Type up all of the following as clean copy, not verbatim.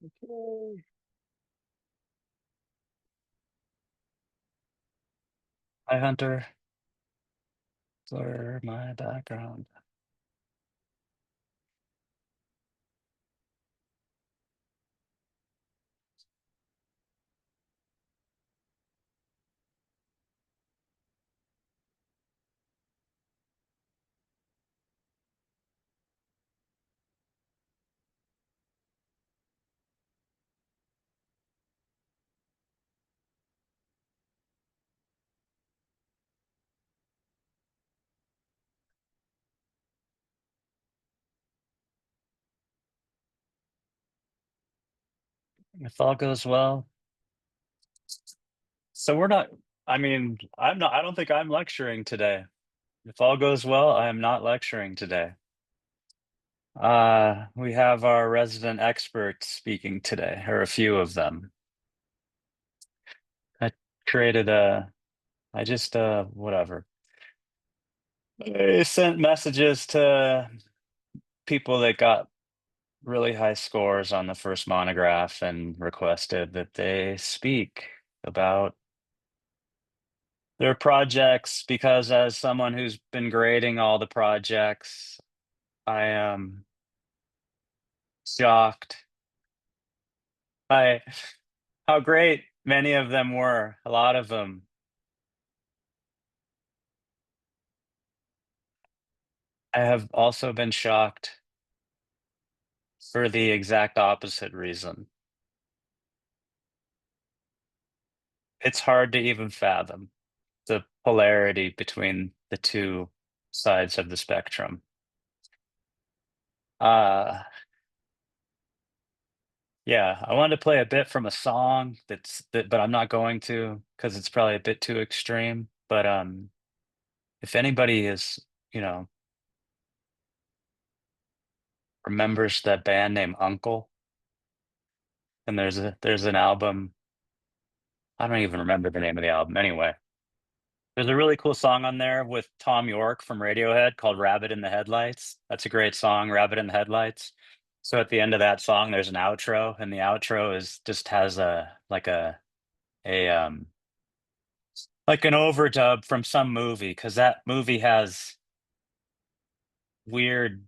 Okay. Hi, Hunter. Blur my background. If all goes well. So we're not, I mean, I don't think I'm lecturing today. If all goes well, I am not lecturing today. We have our resident experts speaking today, or a few of them. I created I just, whatever. I sent messages to people that got really high scores on the first monograph and requested that they speak about their projects because as someone who's been grading all the projects, I am shocked by how great many of them were, a lot of them. I have also been shocked for the exact opposite reason. It's hard to even fathom the polarity between the two sides of the spectrum. Uh, yeah, I wanted to play a bit from a song but I'm not going to because it's probably a bit too extreme. But if anybody is, you know, remembers that band named Uncle, and there's an album. I don't even remember the name of the album anyway. There's a really cool song on there with Tom York from Radiohead called Rabbit in the Headlights. That's a great song, Rabbit in the Headlights. So at the end of that song, there's an outro, and the outro is just has a like an overdub from some movie, because that movie has weird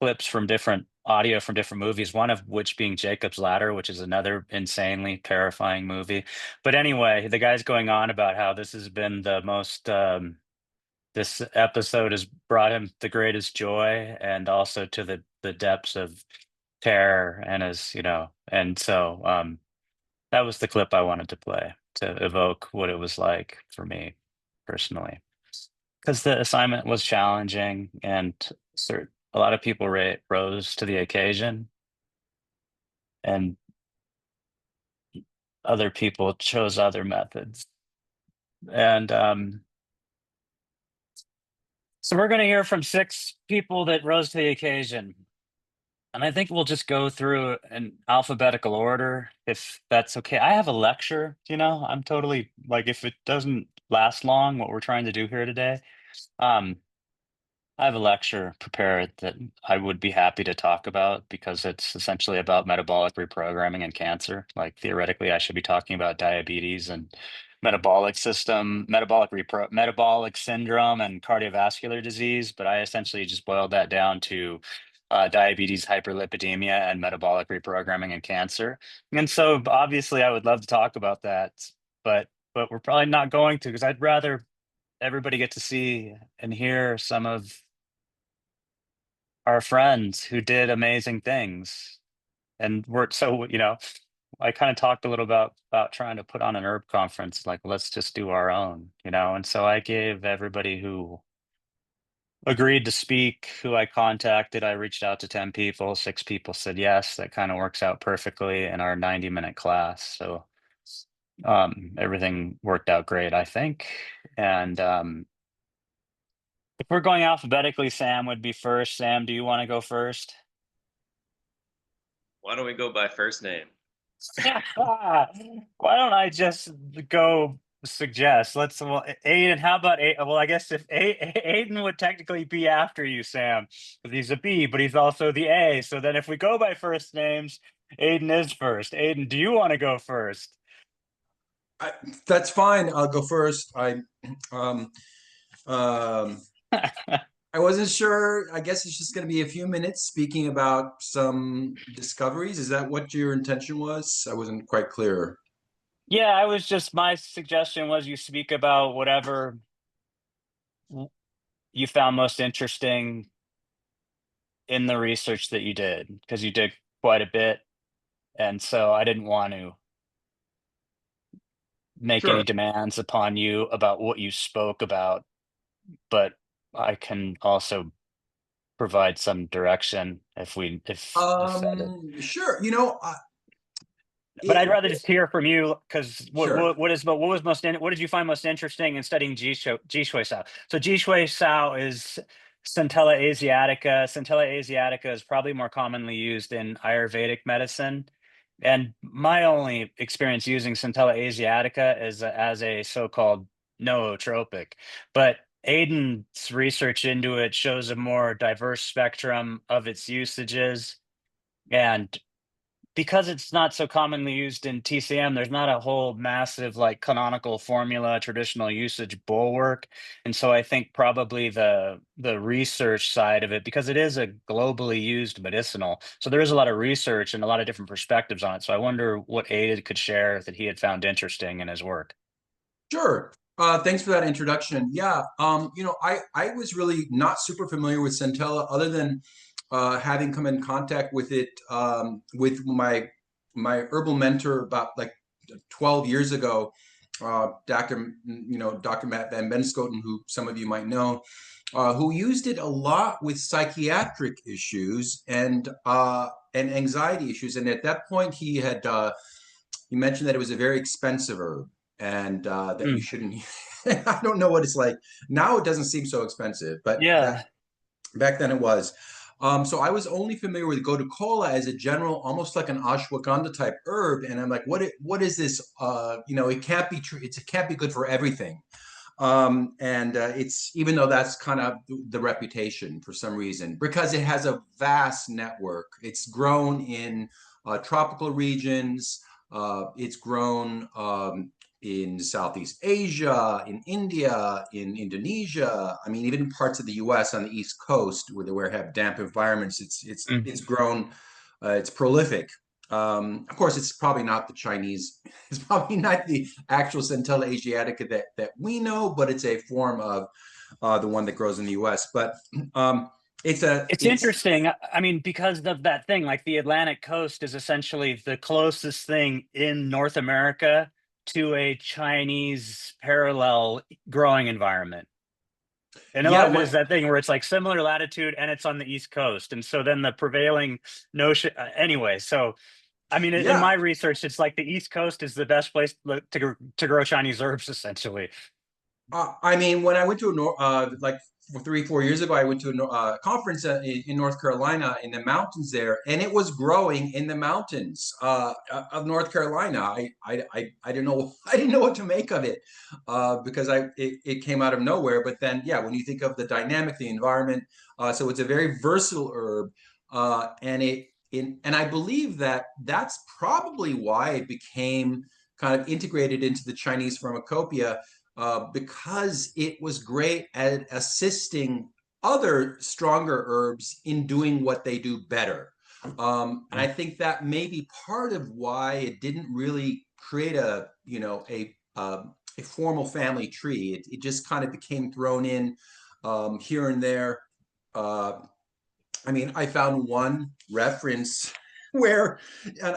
clips from different audio from different movies, one of which being Jacob's Ladder, which is another insanely terrifying movie. But anyway, the guy's going on about how this has been the most this episode has brought him the greatest joy and also to the depths of terror and his, and so that was the clip I wanted to play to evoke what it was like for me personally. Because the assignment was challenging and a lot of people rose to the occasion, and other people chose other methods. And so we're going to hear from six people that rose to the occasion. And I think we'll just go through an alphabetical order, if that's okay. I have a lecture, I'm totally like, if it doesn't last long, what we're trying to do here today. Um, I have a lecture prepared that I would be happy to talk about because it's essentially about metabolic reprogramming and cancer. Like theoretically, I should be talking about diabetes and metabolic syndrome and cardiovascular disease, but I essentially just boiled that down to diabetes, hyperlipidemia, and metabolic reprogramming and cancer. And so obviously, I would love to talk about that, but we're probably not going to because I'd rather everybody get to see and hear some of our friends who did amazing things. And I kind of talked a little about trying to put on an herb conference, like let's just do our own, and so I gave everybody who agreed to speak, who I contacted, I reached out to 10 people, six people said yes. That kind of works out perfectly in our 90-minute class. So everything worked out great, I think. And if we're going alphabetically, Sam would be first. Sam, do you want to go first? Why don't we go by first name? Why don't I just go suggest? Well, Aiden, how about Aiden? Well, I guess if Aiden would technically be after you, Sam, because he's a B, but he's also the A. So then if we go by first names, Aiden is first. Aiden, do you want to go first? I, that's fine. I'll go first. Um, um, I wasn't sure. I guess it's just going to be a few minutes speaking about some discoveries. Is that what your intention was? I wasn't quite clear. Yeah, I was just, my suggestion was you speak about whatever w- you found most interesting in the research that you did, because you did quite a bit. And so I didn't want to make any Sure. demands upon you about what you spoke about, but I can also provide some direction if that. Sure. But I'd It, rather just hear from you, because sure. what was what did you find most interesting in studying Ji Shui Sao? So Ji Shui Sao is Centella Asiatica. Centella Asiatica is probably more commonly used in Ayurvedic medicine. And my only experience using Centella Asiatica is as a so-called nootropic. But Aiden's research into it shows a more diverse spectrum of its usages. And because it's not so commonly used in TCM, there's not a whole massive like canonical formula, traditional usage bulwark. And so I think probably the research side of it, because it is a globally used medicinal, so there is a lot of research and a lot of different perspectives on it. So I wonder what Ada could share that he had found interesting in his work. Sure. Thanks for that introduction. Yeah, I was really not super familiar with Centella other than having come in contact with it with my herbal mentor about like 12 years ago, Dr. Matt Van Benschoten, who some of you might know, who used it a lot with psychiatric issues and anxiety issues. And at that point, he mentioned that it was a very expensive herb and that you Mm, shouldn't. I don't know what it's like now. It doesn't seem so expensive, but yeah. back then it was. So I was only familiar with Gotu Kola as a general, almost like an ashwagandha type herb, and I'm like, what is this? It can't be true. It can't be good for everything. And it's even though that's kind of the reputation for some reason, because it has a vast network. It's grown in tropical regions. It's grown in Southeast Asia, in India, in Indonesia. I mean, even parts of the U.S. on the East Coast where they have damp environments. Mm. It's grown. It's prolific. Of course, it's probably not the Chinese. It's probably not the actual Centella Asiatica that we know, but it's a form of the one that grows in the U.S. But um, It's it's interesting. I mean, because of that thing, like the Atlantic coast is essentially the closest thing in North America to a Chinese parallel growing environment. And a lot yeah, of it is that thing where it's like similar latitude and it's on the East Coast. And so then the prevailing notion, anyway. So, I mean, in yeah. my research, it's like the East Coast is the best place to grow Chinese herbs, essentially. I mean, when I went to like 4 years ago, I went to a conference in North Carolina in the mountains there, and it was growing in the mountains of North Carolina. I didn't know I didn't know what to make of it because it came out of nowhere. But then, yeah, when you think of the dynamic, the environment, so it's a very versatile herb, and I believe that that's probably why it became kind of integrated into the Chinese pharmacopoeia because it was great at assisting other stronger herbs in doing what they do better. And I think that may be part of why it didn't really create a formal family tree. It just kind of became thrown in here and there. Uh, I mean, I found one reference where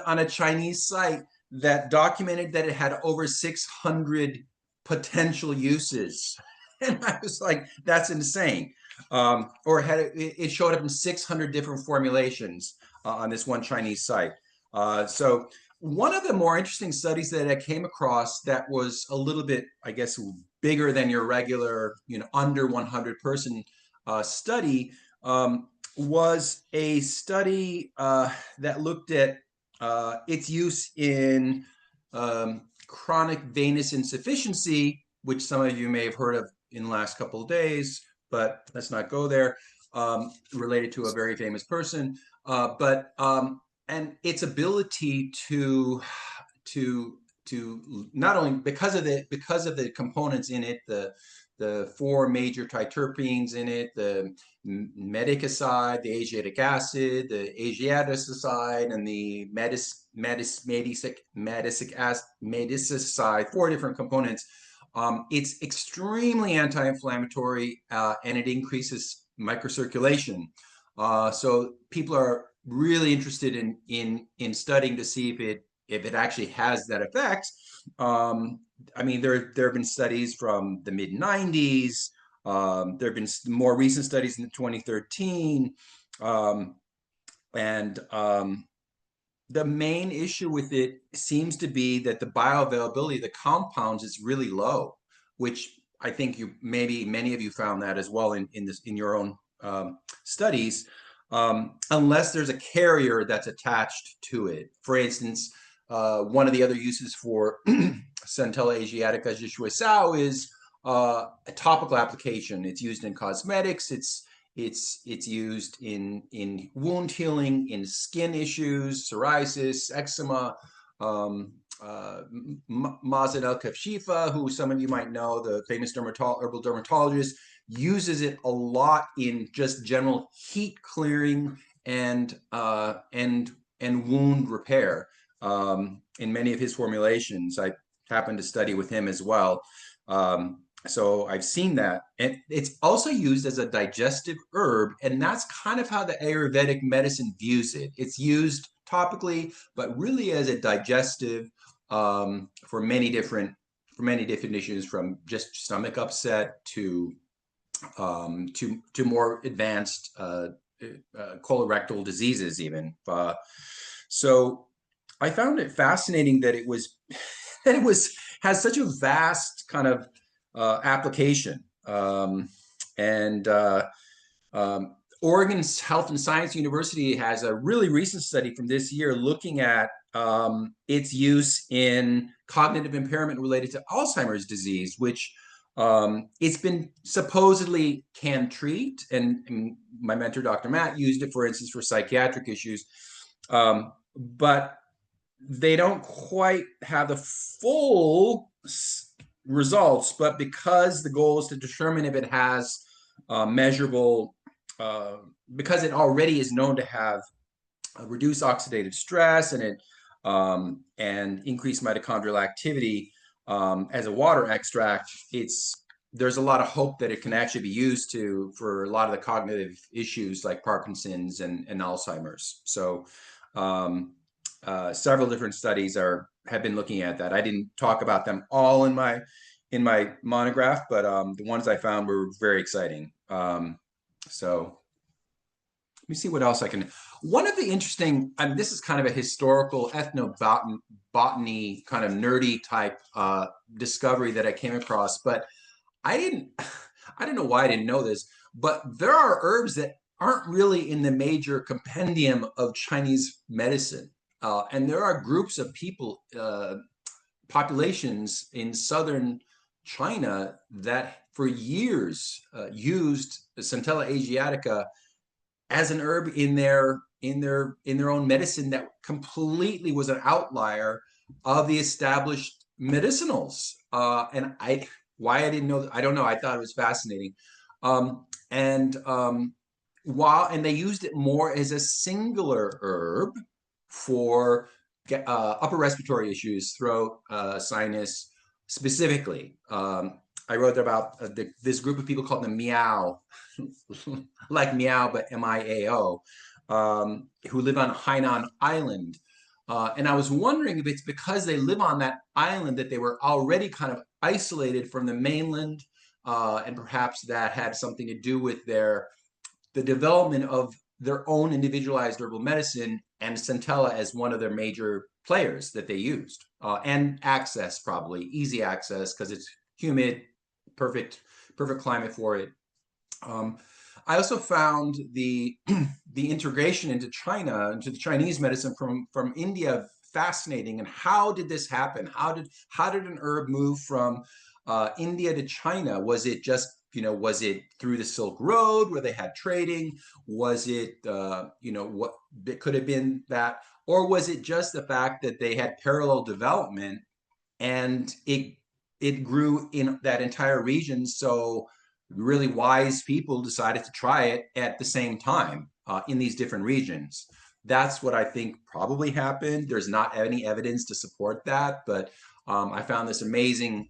on a Chinese site that documented that it had over 600 potential uses. And I was like, that's insane. Or it showed up in 600 different formulations on this one Chinese site. So one of the more interesting studies that I came across that was a little bit, I guess, bigger than your regular, under 100 person study was a study that looked at its use in chronic venous insufficiency, which some of you may have heard of in the last couple of days, but let's not go there, related to a very famous person. But and its ability to not only because of the components in it, the four major triterpenes in it, the medicoside, the asiatic acid, the asiaticide, and the medicoside, four different components. It's extremely anti-inflammatory, and it increases microcirculation. So people are really interested in studying to see if it actually has that effect. I mean, there have been studies from the mid '90s. There have been more recent studies in 2013, and the main issue with it seems to be that the bioavailability of the compounds is really low, which I think you maybe many of you found that as well in your own studies, unless there's a carrier that's attached to it. For instance, one of the other uses for Centella asiatica jiu is a topical application. It's used in cosmetics. It's used in wound healing, in skin issues, psoriasis, eczema. Mazen El-Kafshifa, who some of you might know, the famous herbal dermatologist, uses it a lot in just general heat clearing and wound repair. In many of his formulations, I happen to study with him as well. So I've seen that. And it's also used as a digestive herb, and that's kind of how the Ayurvedic medicine views it. It's used topically, but really as a digestive, for many different issues, from just stomach upset to more advanced colorectal diseases even. So I found it fascinating that it was has such a vast kind of application. And Oregon's Health and Science University has a really recent study from this year looking at its use in cognitive impairment related to Alzheimer's disease, which it's been supposedly can treat. And my mentor, Dr. Matt, used it, for instance, for psychiatric issues. But they don't quite have the full results, but because the goal is to determine if it has measurable, because it already is known to have reduced oxidative stress and increased mitochondrial activity as a water extract, there's a lot of hope that it can actually be used for a lot of the cognitive issues like Parkinson's and Alzheimer's. So several different studies have been looking at that. I didn't talk about them all in my monograph, but the ones I found were very exciting. So let me see what else I can. One of the interesting, I mean, this is kind of a historical ethnobotany kind of nerdy type discovery that I came across, but I don't know why I didn't know this, but there are herbs that aren't really in the major compendium of Chinese medicine. And there are groups of people, populations in southern China that for years used Centella asiatica as an herb in their own medicine that completely was an outlier of the established medicinals. And why I didn't know, I don't know. I thought it was fascinating. And they used it more as a singular herb for upper respiratory issues, throat, sinus, specifically. I wrote about this group of people called the Miao, like Miao, but Miao, who live on Hainan Island. And I was wondering if it's because they live on that island that they were already kind of isolated from the mainland, and perhaps that had something to do with the development of their own individualized herbal medicine, and Centella as one of their major players that they used, and access, probably easy access because it's humid, perfect climate for it. I also found the integration into China, into the Chinese medicine from India, fascinating. And how did this happen? How did an herb move from India to China? Was it just, was it through the Silk Road where they had trading? Was it, what it could have been that Or was it just the fact that they had parallel development and it grew in that entire region? So really wise people decided to try it at the same time in these different regions. That's what I think probably happened. There's not any evidence to support that, but I found this amazing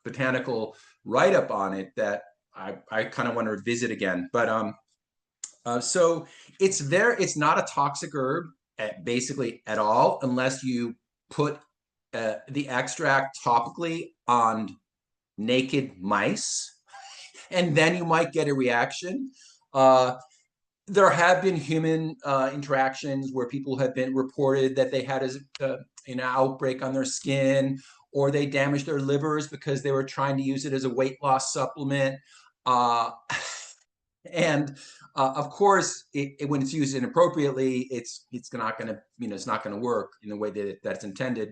botanical write-up on it that I kind of want to revisit again. But so it's not a toxic herb basically at all, unless you put the extract topically on naked mice, and then you might get a reaction. Uh, there have been human interactions where people have been reported that they had an outbreak on their skin, or they damaged their livers because they were trying to use it as a weight loss supplement. Uh, and of course, when it's used inappropriately, it's not going to it's not going to work in the way that it's intended.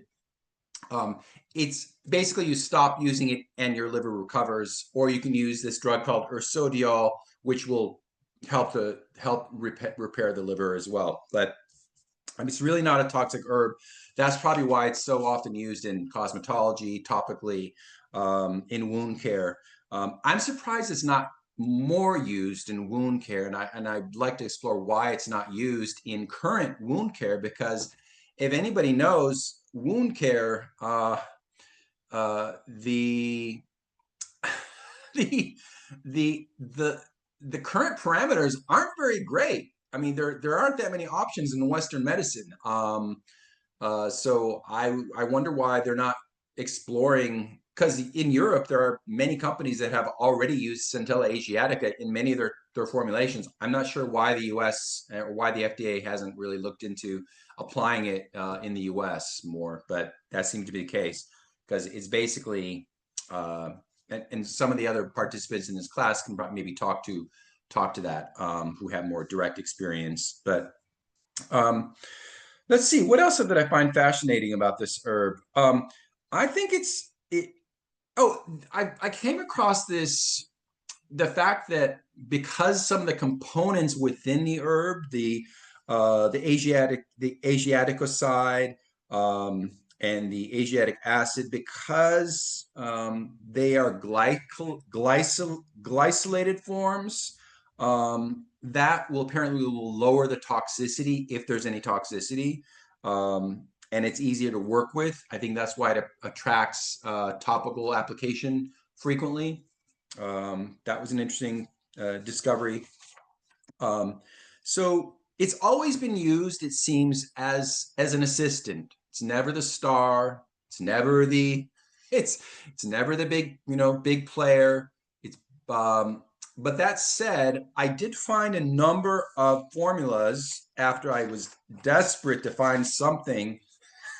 It's basically you stop using it and your liver recovers, or you can use this drug called ursodiol, which will help repair the liver as well. But I mean, it's really not a toxic herb. That's probably why it's so often used in cosmetology, topically, in wound care. I'm surprised it's not more used in wound care, and I'd like to explore why it's not used in current wound care, because if anybody knows wound care, the the the the current parameters aren't very great. I mean, there aren't that many options in Western medicine. So I wonder why they're not exploring, because in Europe there are many companies that have already used Centella asiatica in many of their formulations. I'm not sure why the US or why the FDA hasn't really looked into applying it in the US more, but that seems to be the case, because it's basically and some of the other participants in this class can maybe talk to that who have more direct experience. But let's see, what else did I find fascinating about this herb? I think it. Oh, I came across the fact that because some of the components within the herb, the Asiaticoside, and the Asiatic acid, because they are glycosylated forms, that will apparently lower the toxicity if there's any toxicity. And it's easier to work with. I think that's why it attracts topical application frequently. That was an interesting discovery. So it's always been used, it seems, as an assistant. It's never the star. It's never the it's never the big player. It's but that said, I did find a number of formulas after I was desperate to find something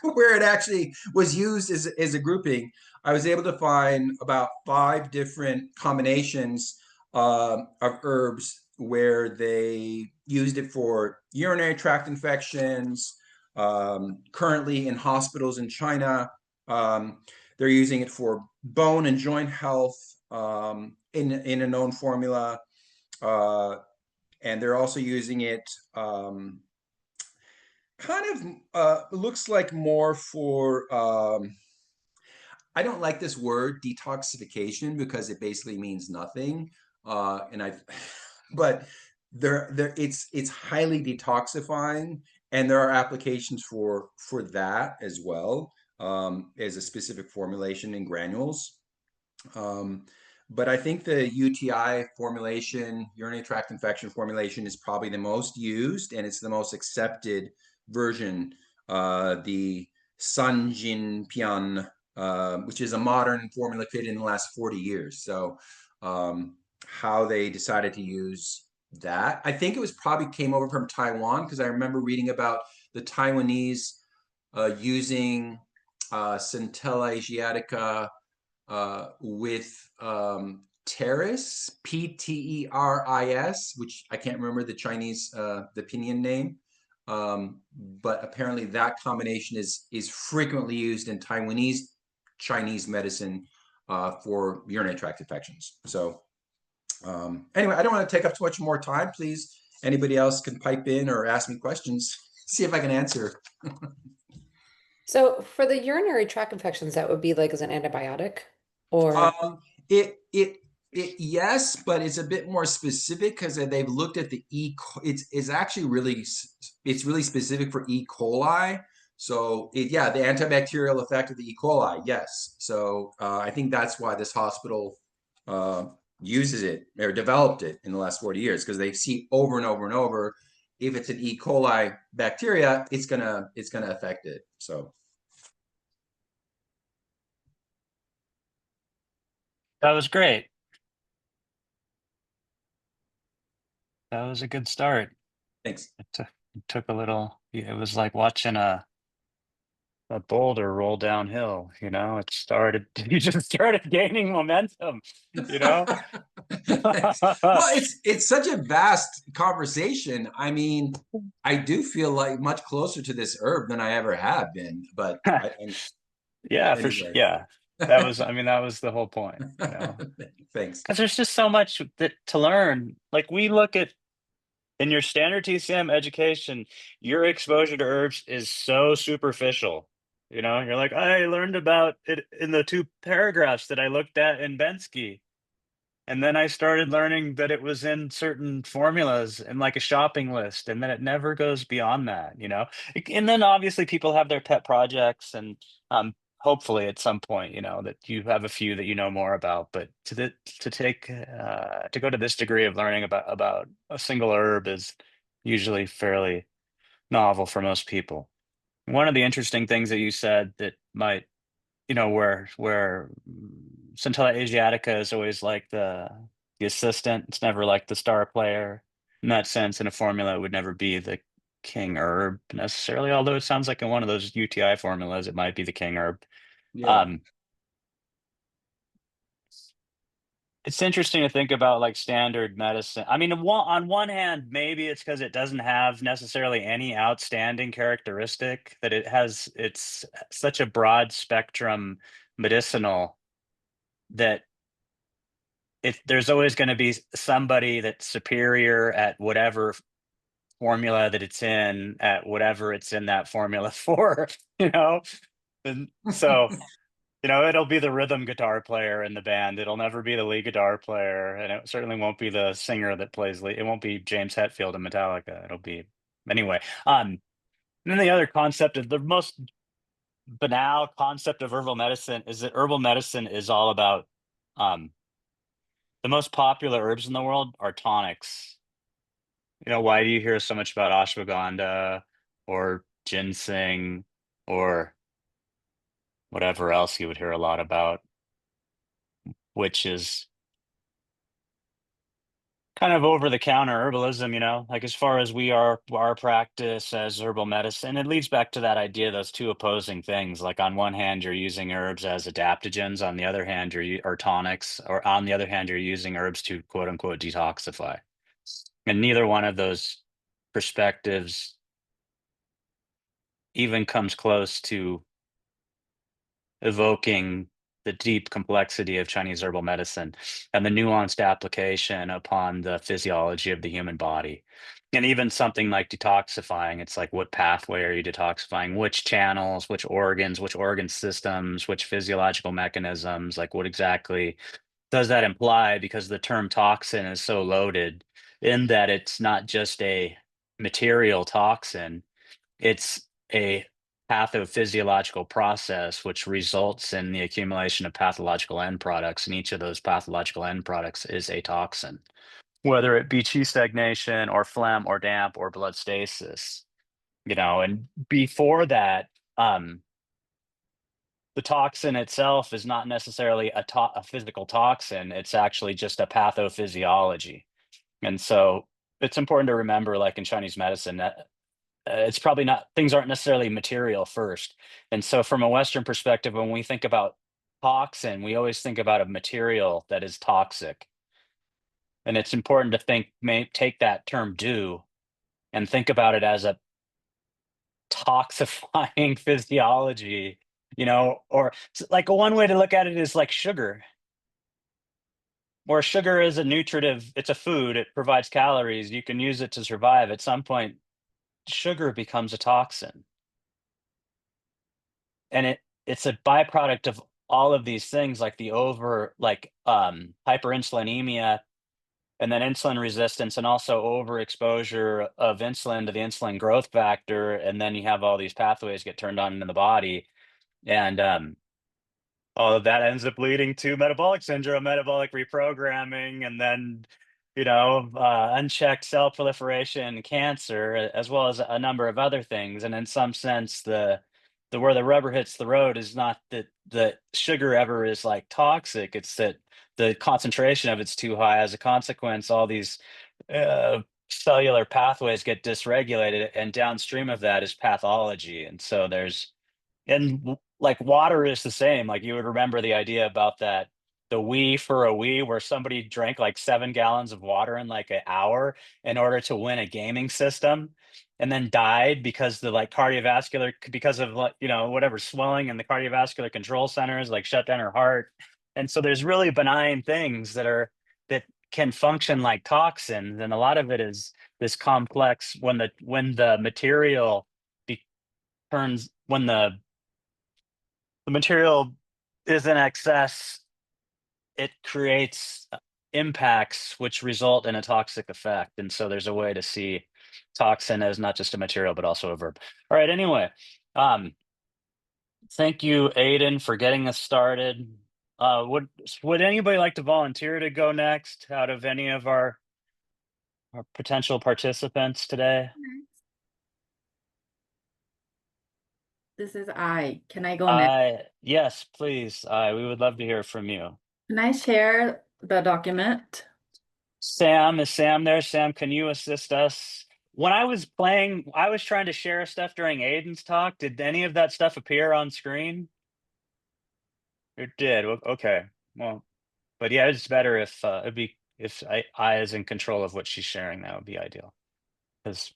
where it actually was used as a grouping. I was able to find about 5 different combinations of herbs where they used it for urinary tract infections. Currently in hospitals in China, they're using it for bone and joint health in a known formula. And they're also using it kind of looks like more for I don't like this word detoxification because it basically means nothing. And I but it's highly detoxifying, and there are applications for that as well, as a specific formulation in granules. But I think the UTI formulation, urinary tract infection formulation, is probably the most used, and it's the most accepted version. The Sanjinpian, which is a modern formula created in the last 40 years. So how they decided to use that, I think it was probably came over from Taiwan, because I remember reading about the Taiwanese using Centella asiatica with Teris, Pteris, which I can't remember the Chinese the pinyin name, but apparently that combination is frequently used in Taiwanese Chinese medicine for urinary tract infections. So anyway, I don't want to take up too much more time. Please anybody else can pipe in or ask me questions, see if I can answer. So for the urinary tract infections, that would be like as an antibiotic or Um, it it yes, but it's a bit more specific because they've looked at the it's actually it's really specific for E. coli. So yeah, the antibacterial effect of the E. coli, yes. So I think that's why this hospital uh, uses it or developed it in the last 40 years because they see over and over and over if it's an E. coli bacteria, it's gonna affect it. So That was great. That was a good start. thanks. It took a little, yeah, it was like watching a boulder roll downhill, it started, you just started gaining momentum, you know? Thanks. Well, it's such a vast conversation. I mean, I do feel like much closer to this herb than I ever have been. But and Yeah, for sure. anyway, Yeah. I mean, that was the whole point, thanks. because there's just so much that to learn. Like we look at in your standard TCM education, your exposure to herbs is so superficial. You're like, I learned about it in the two paragraphs that I looked at in Bensky. And then I started learning that it was in certain formulas and like a shopping list, and then it never goes beyond that. And then obviously people have their pet projects, and hopefully at some point, that you have a few that you know more about. But to go to this degree of learning about a single herb is usually fairly novel for most people. One of the interesting things that you said that might where Centella Asiatica is always like the assistant. It's never like the star player. In that sense, in a formula, it would never be the king herb necessarily, although it sounds like in one of those UTI formulas, it might be the king herb. Yeah. Um, it's interesting to think about like standard medicine. I mean, on one hand, maybe it's because it doesn't have necessarily any outstanding characteristic that it's such a broad spectrum medicinal that there's always going to be somebody that's superior at whatever formula that it's in at whatever it's in that formula for, you know? And so, it'll be the rhythm guitar player in the band. It'll never be the lead guitar player, and it certainly won't be the singer that plays lead. It won't be James Hetfield in Metallica. It'll be anyway. And then the other concept of the most banal concept of herbal medicine is that herbal medicine is all about the most popular herbs in the world are tonics. Why do you hear so much about ashwagandha or ginseng or whatever else you would hear a lot about, which is kind of over the counter herbalism, like as far as our practice as herbal medicine, it leads back to that idea, those two opposing things. Like on one hand, you're using herbs as adaptogens, on the other hand, or tonics, or on the other hand, you're using herbs to quote unquote detoxify. And neither one of those perspectives even comes close to evoking the deep complexity of Chinese herbal medicine and the nuanced application upon the physiology of the human body. And even something like detoxifying, it's like, what pathway are you detoxifying? Which channels, which organs, which organ systems, which physiological mechanisms? Like, what exactly does that imply? Because the term toxin is so loaded in that it's not just a material toxin, it's a pathophysiological process which results in the accumulation of pathological end products, and each of those pathological end products is a toxin, whether it be chi stagnation or phlegm or damp or blood stasis. And before that, the toxin itself is not necessarily a physical toxin. It's actually just a pathophysiology. And so it's important to remember, like in Chinese medicine, that it's probably not, things aren't necessarily material first. And so from a Western perspective, when we think about toxin, we always think about a material that is toxic. And it's important to take that term do and think about it as a toxifying physiology, or like one way to look at it is like sugar. where sugar is a nutritive, it's a food, it provides calories, you can use it to survive. At some point, sugar becomes a toxin. And it's a byproduct of all of these things like the over like hyperinsulinemia and then insulin resistance and also overexposure of insulin to the insulin growth factor, and then you have all these pathways get turned on in the body, and all of that ends up leading to metabolic syndrome, metabolic reprogramming, and then, unchecked cell proliferation, cancer, as well as a number of other things. And in some sense, the where the rubber hits the road is not that the sugar ever is like toxic; it's that the concentration of it's too high. As a consequence, all these uh, cellular pathways get dysregulated, and downstream of that is pathology. And so there's like water is the same. Like you would remember the idea about that, the Wii for a Wii, where somebody drank like 7 gallons of water in like an hour in order to win a gaming system, and then died because the like cardiovascular, because of like, whatever swelling in the cardiovascular control centers, like shut down her heart. And so there's really benign things that can function like toxins, and a lot of it is this complex when the material turns when the material is in excess, it creates impacts which result in a toxic effect. And so there's a way to see toxin as not just a material, but also a verb. All right. Anyway, um, thank you, Aiden, for getting us started. Would anybody like to volunteer to go next out of any of our potential participants today? This is I. Can I go next? Yes, please. We would love to hear from you. Can I share the document? Sam, is Sam there? Sam, can you assist us? When I was playing, I was trying to share stuff during Aiden's talk. Did any of that stuff appear on screen? It did. Okay. Well, but yeah, it's better if it'd be if I is in control of what she's sharing. That would be ideal. Because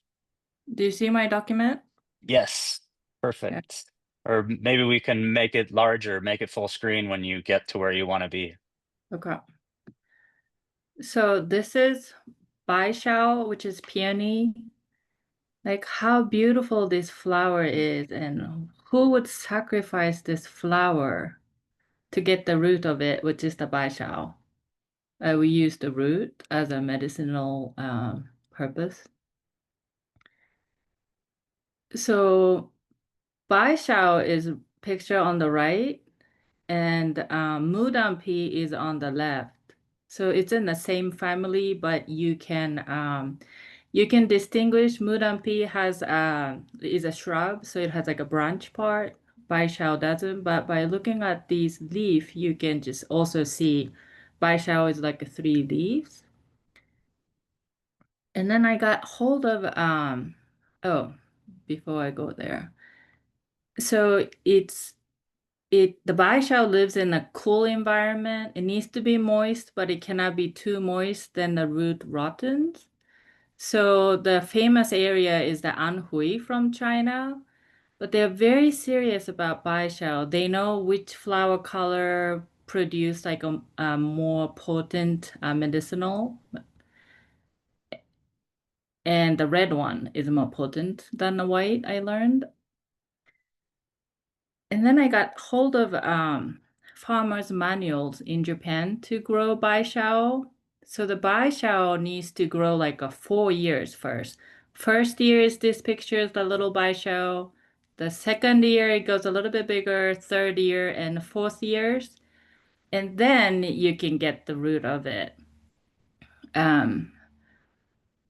Do you see my document? yes, Yeah. perfect. Or maybe we can make it larger, make it full screen when you get to where you want to be. Okay. So this is Bai Shao, which is peony. Like how beautiful this flower is, and who would sacrifice this flower to get the root of it, which is the Bai Shao. We use the root as a medicinal purpose. So Bai Shao is picture on the right, and Mudampi is on the left. So it's in the same family, but you can distinguish. Mudampi has is a shrub, so it has like a branch part. Baishao doesn't, but by looking at these leaf, you can just also see Baishao is like 3 leaves. And then I got hold of oh, before I go there. So the baishao lives in a cool environment. It needs to be moist, but it cannot be too moist, then the root rottens. So the famous area is the Anhui from China, but they're very serious about baishao. They know which flower color produce like a more potent medicinal, and the red one is more potent than the white, I learned. And then I got hold of farmers' manuals in Japan to grow baishao. So the baishao needs to grow like 4 years first. First year is this picture is the little baishao. The second year it goes a little bit bigger, third year and fourth years. And then you can get the root of it.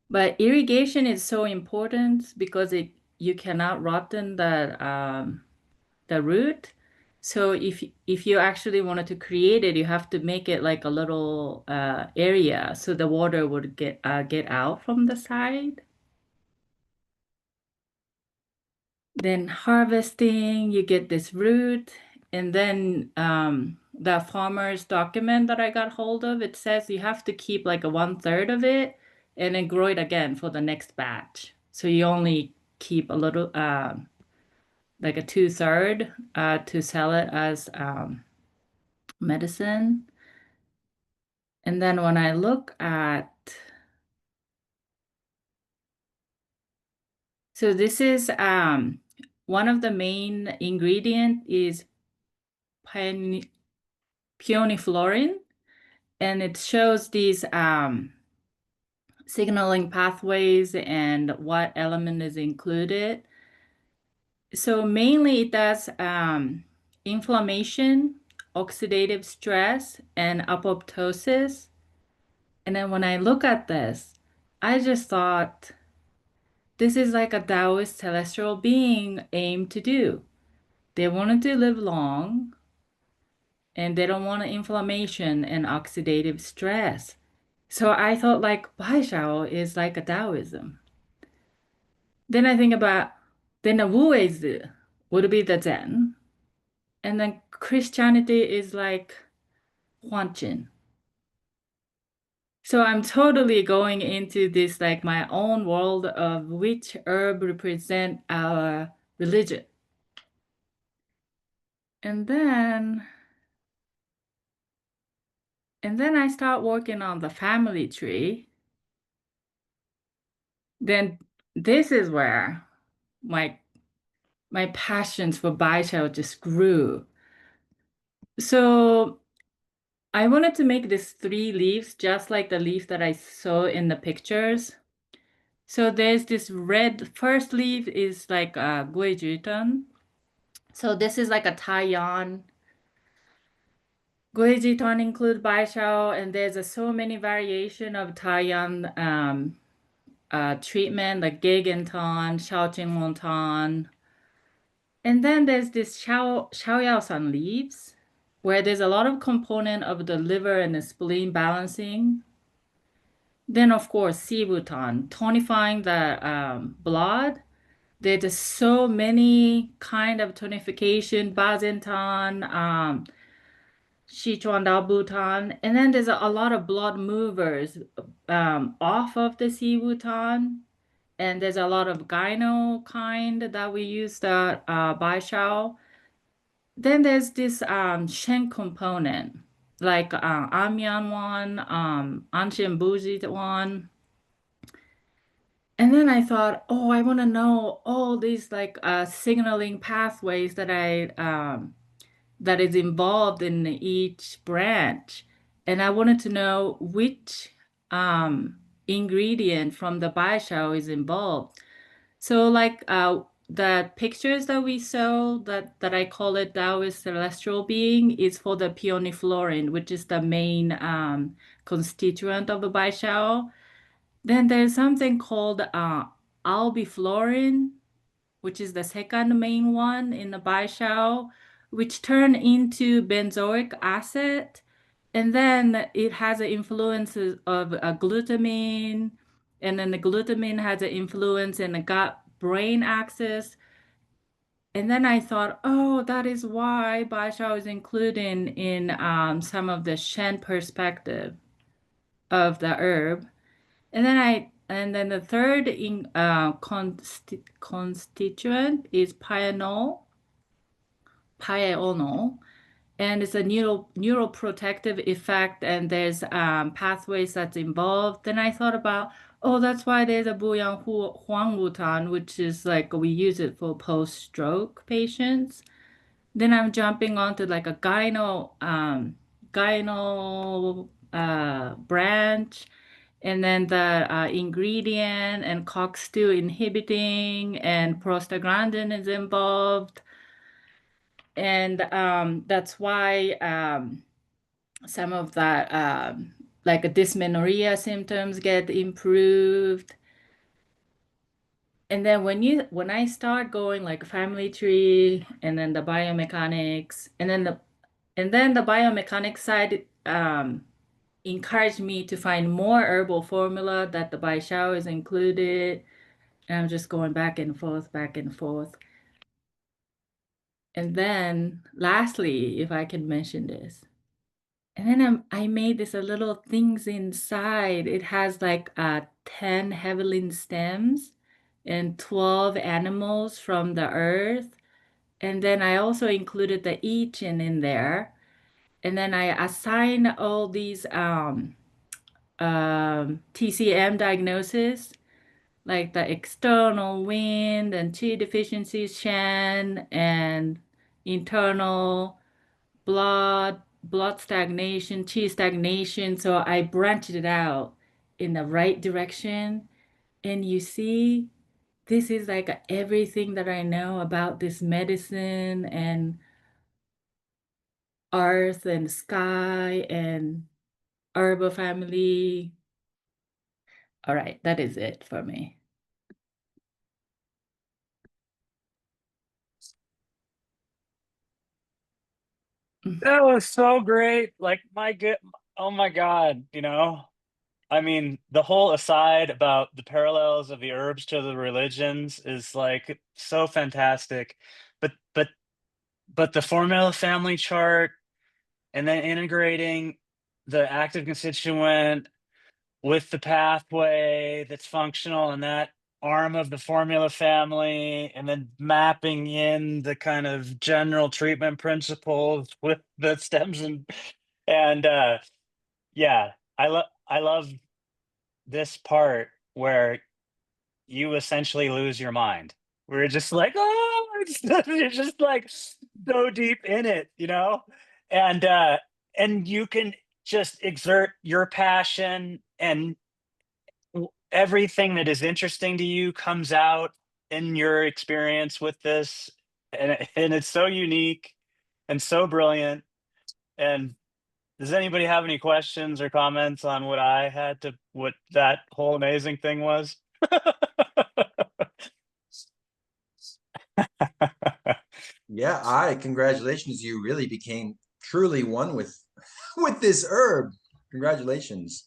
But irrigation is so important because you cannot rotten the root. So if you actually wanted to create it, you have to make it like a little area so the water would get out from the side. Then harvesting, you get this root, and then the farmer's document that I got hold of, it says you have to keep like a 1/3 of it and then grow it again for the next batch. So you only keep a little like a 2/3 to sell it as medicine. And then when I look at, so this is one of the main ingredient is pioniflorin, and it shows these signaling pathways and what element is included. So mainly it does inflammation, oxidative stress, and apoptosis. And then when I look at this, I just thought this is like a Taoist celestial being aim to do. They wanted to live long and they don't want inflammation and oxidative stress. So I thought like Bai Shao is like a Taoism. Then I think about then the Wu is would be the Zen. And then Christianity is like Huanchen. So I'm totally going into this like my own world of which herb represent our religion. And then I start working on the family tree. Then this is where my passions for Baishao just grew. So I wanted to make this 3 leaves, just like the leaf that I saw in the pictures. So there's this red, first leaf is like Guijutan. So this is like a Taiyan. Guijutan include Baishao, and there's so many variation of Taiyan treatment like Gegentan, Shaoqinglongtan. And then there's this Shaoyaosan leaves, where there's a lot of component of the liver and the spleen balancing. Then, of course, Sibutan, tonifying the blood. There's just so many kind of tonification, Bazintan, Sichuan Daobutan. And then there's a lot of blood movers off of the Sibutan. And there's a lot of gyno kind that we use the Baishao. Then there's this Shen component, like Amian one, Anshin Buji one. And then I thought, oh, I want to know all these like signaling pathways that that is involved in each branch. And I wanted to know which ingredient from the Baishao is involved. So like the pictures that we saw that I call it Taoist celestial being is for the peoniflorin, which is the main constituent of the Baishao. Then there's something called albiflorin, which is the second main one in the Baishao, which turn into benzoic acid. And then it has influences of glutamine, and then the glutamine has an influence in the gut-brain axis. And then I thought, oh, that is why Baishao is included in some of the Shen perspective of the herb. And then the third constituent is pionol, and it's a neuroprotective effect, and there's pathways that's involved. Then I thought about, oh, that's why there's a Buyang Huangwutan, which is like we use it for post-stroke patients. Then I'm jumping onto like a gyno branch, and then the ingredient and COX-2 inhibiting and prostaglandin is involved. And that's why some of that like dysmenorrhea symptoms get improved. And then when I start going like family tree and then the biomechanics and then the biomechanics side encouraged me to find more herbal formula that the Baishao is included. And I'm just going back and forth, back and forth. And then lastly, if I can mention this, and then I made this a little things inside. It has like 10 heavenly stems and 12 animals from the earth. And then I also included the I Ching in there. And then I assign all these TCM diagnosis, like the external wind and chi deficiency Shen and internal blood stagnation, chi stagnation. So I branched it out in the right direction. And you see, this is like everything that I know about this medicine and earth and sky and herbal family. All right, that is it for me. That was so great. Like my good, oh my God, you know. I mean, the whole aside about the parallels of the herbs to the religions is like so fantastic. But but the formula family chart and then integrating the active constituent with the pathway that's functional and that arm of the formula family, and then mapping in the kind of general treatment principles with the stems and yeah, I love this part where you essentially lose your mind. We're just like, oh, you're just like so deep in it, you know? And you can just exert your passion, and everything that is interesting to you comes out in your experience with this. And it's so unique and so brilliant. And does anybody have any questions or comments on what that whole amazing thing was? Yeah, congratulations. You really became truly one with with this herb. Congratulations.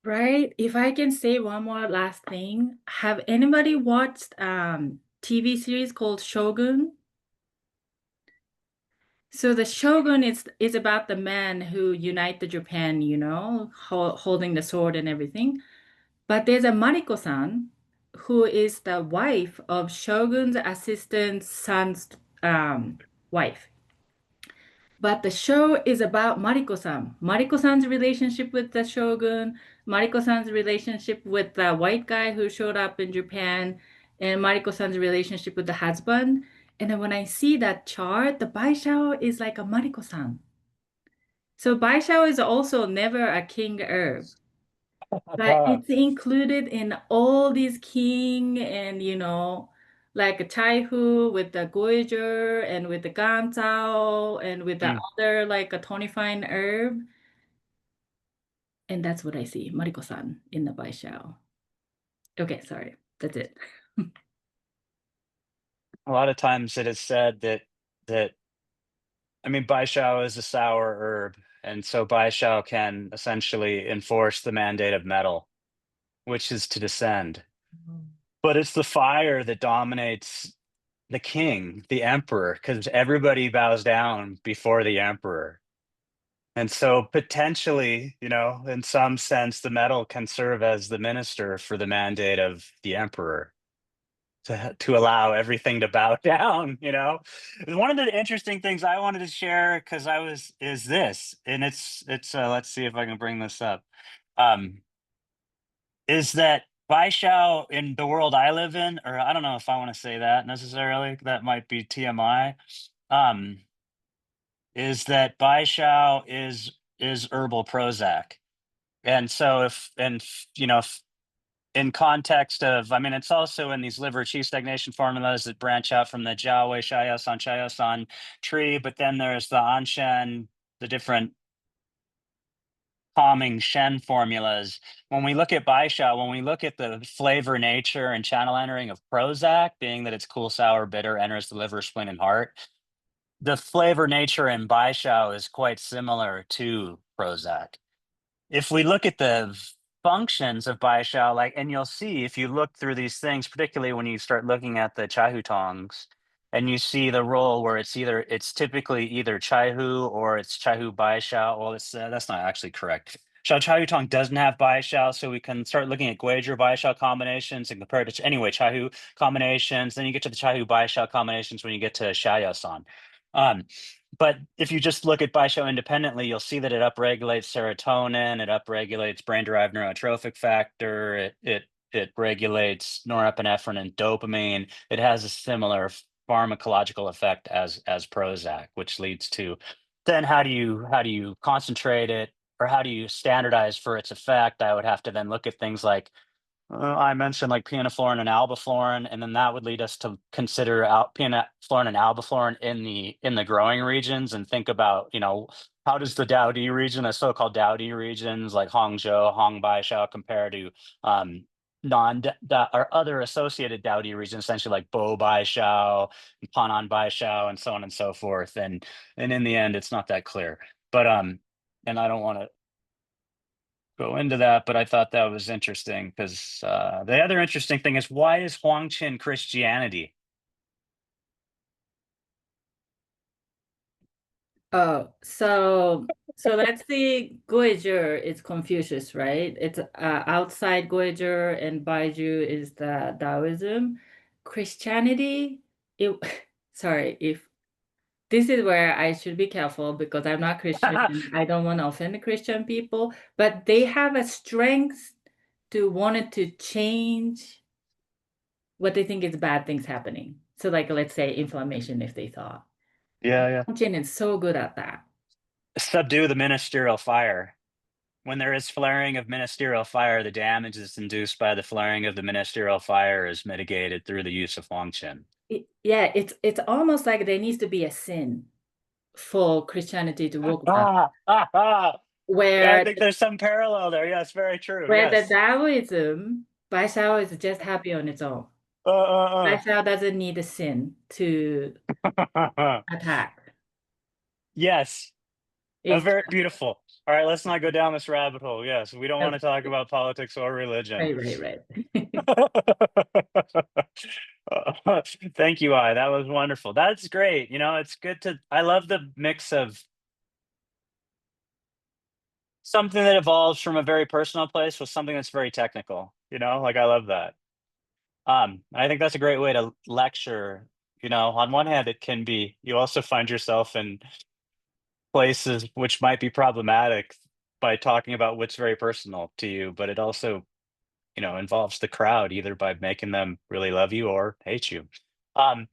Right? If I can say one more last thing, have anybody watched TV series called Shogun? So the Shogun is about the man who unite the Japan, holding the sword and everything. But there's a Mariko-san who is the wife of Shogun's assistant's son's wife. But the show is about Mariko-san. Mariko-san's relationship with the shogun, Mariko-san's relationship with the white guy who showed up in Japan, and Mariko-san's relationship with the husband. And then when I see that chart, the Baishao is like a Mariko-san. So Baishao is also never a king herb, but it's included in all these king and like a Chaihu with the Goiger and with the Gansao and with the Mm. other like a tonifying herb. And that's what I see, Mariko-san in the Baishao. Okay, sorry. That's it. A lot of times it is said that I mean, Baishao is a sour herb, and so Baishao can essentially enforce the mandate of metal, which is to descend. But it's the fire that dominates the king, the emperor, because everybody bows down before the emperor. And so potentially, in some sense, the metal can serve as the minister for the mandate of the emperor to allow everything to bow down. One of the interesting things I wanted to share because I was is this, and it's let's see if I can bring this up. Um, is that Baishao in the world I live in, or I don't know if I want to say that necessarily, that might be TMI. Um, is that Baishao is herbal Prozac. And so if in context of, I mean, it's also in these liver chi stagnation formulas that branch out from the Jiaowei Shaosan tree, but then there's the Anshan, the different calming Shen formulas. When we look at Baisha, when we look at the flavor, nature, and channel entering of Prozac, being that it's cool, sour, bitter, enters the liver, spleen, and heart, the flavor, nature in Baisha is quite similar to Prozac. If we look at the functions of Baishao, and you'll see if you look through these things, particularly when you start looking at the Chaihu tongs, and you see the role where it's typically either Chaihu or it's Chaihu Baishao. Well, that's not actually correct. Chaihu tong doesn't have Baishao, so we can start looking at Guizhou Baishao combinations and compare it to anyway Chaihu combinations. Then you get to the Chaihu Baishao combinations when you get to Xiaoyasan. but if you just look at Baisho independently, you'll see that it upregulates serotonin, it upregulates brain-derived neurotrophic factor, it regulates norepinephrine and dopamine. It has a similar pharmacological effect as Prozac, which leads to then how do you concentrate it or how do you standardize for its effect? I would have to then look at things like I mentioned like pianoflorin and albiflorin, and then that would lead us to consider pianoflorin and albiflorin in the growing regions and think about, how does the Daodi region, the so-called Daodi regions like Hangzhou, Hongbaisha compare to non or other associated Daodi regions, essentially like Bo Baishao, Panan Baishao, and so on and so forth. And in the end, it's not that clear. But and I don't want to go into that, but I thought that was interesting because the other interesting thing is why is Huangqin Christianity? Oh, so that's the Guizhou is Confucius, right? It's outside Guizhou and Baizhou is the Taoism. Christianity, it sorry, if this is where I should be careful because I'm not Christian and I don't want to offend the Christian people, but they have a strength to wanted to change what they think is bad things happening. So like let's say inflammation if they thought. Yeah, yeah. Jin is so good at that. Subdue the ministerial fire. When there is flaring of ministerial fire, the damage that's induced by the flaring of the ministerial fire is mitigated through the use of Huangqin. Yeah, it's almost like there needs to be a sin for Christianity to work well. Yeah, I Where think there's some parallel there. Yes, very true. where the Yes. Taoism, Baishao is just happy on its own. Baishao doesn't need a sin to attack. Yes. It's Very beautiful. All right, let's not go down this rabbit hole. Yes, we don't want to talk okay. about politics or religion. Right. Thank you, I. That was wonderful. That's great. It's good I love the mix of something that evolves from a very personal place with something that's very technical. Like I love that. I think that's a great way to lecture. On one hand, it can be, you also find yourself in places which might be problematic by talking about what's very personal to you, but it also, involves the crowd either by making them really love you or hate you. Um,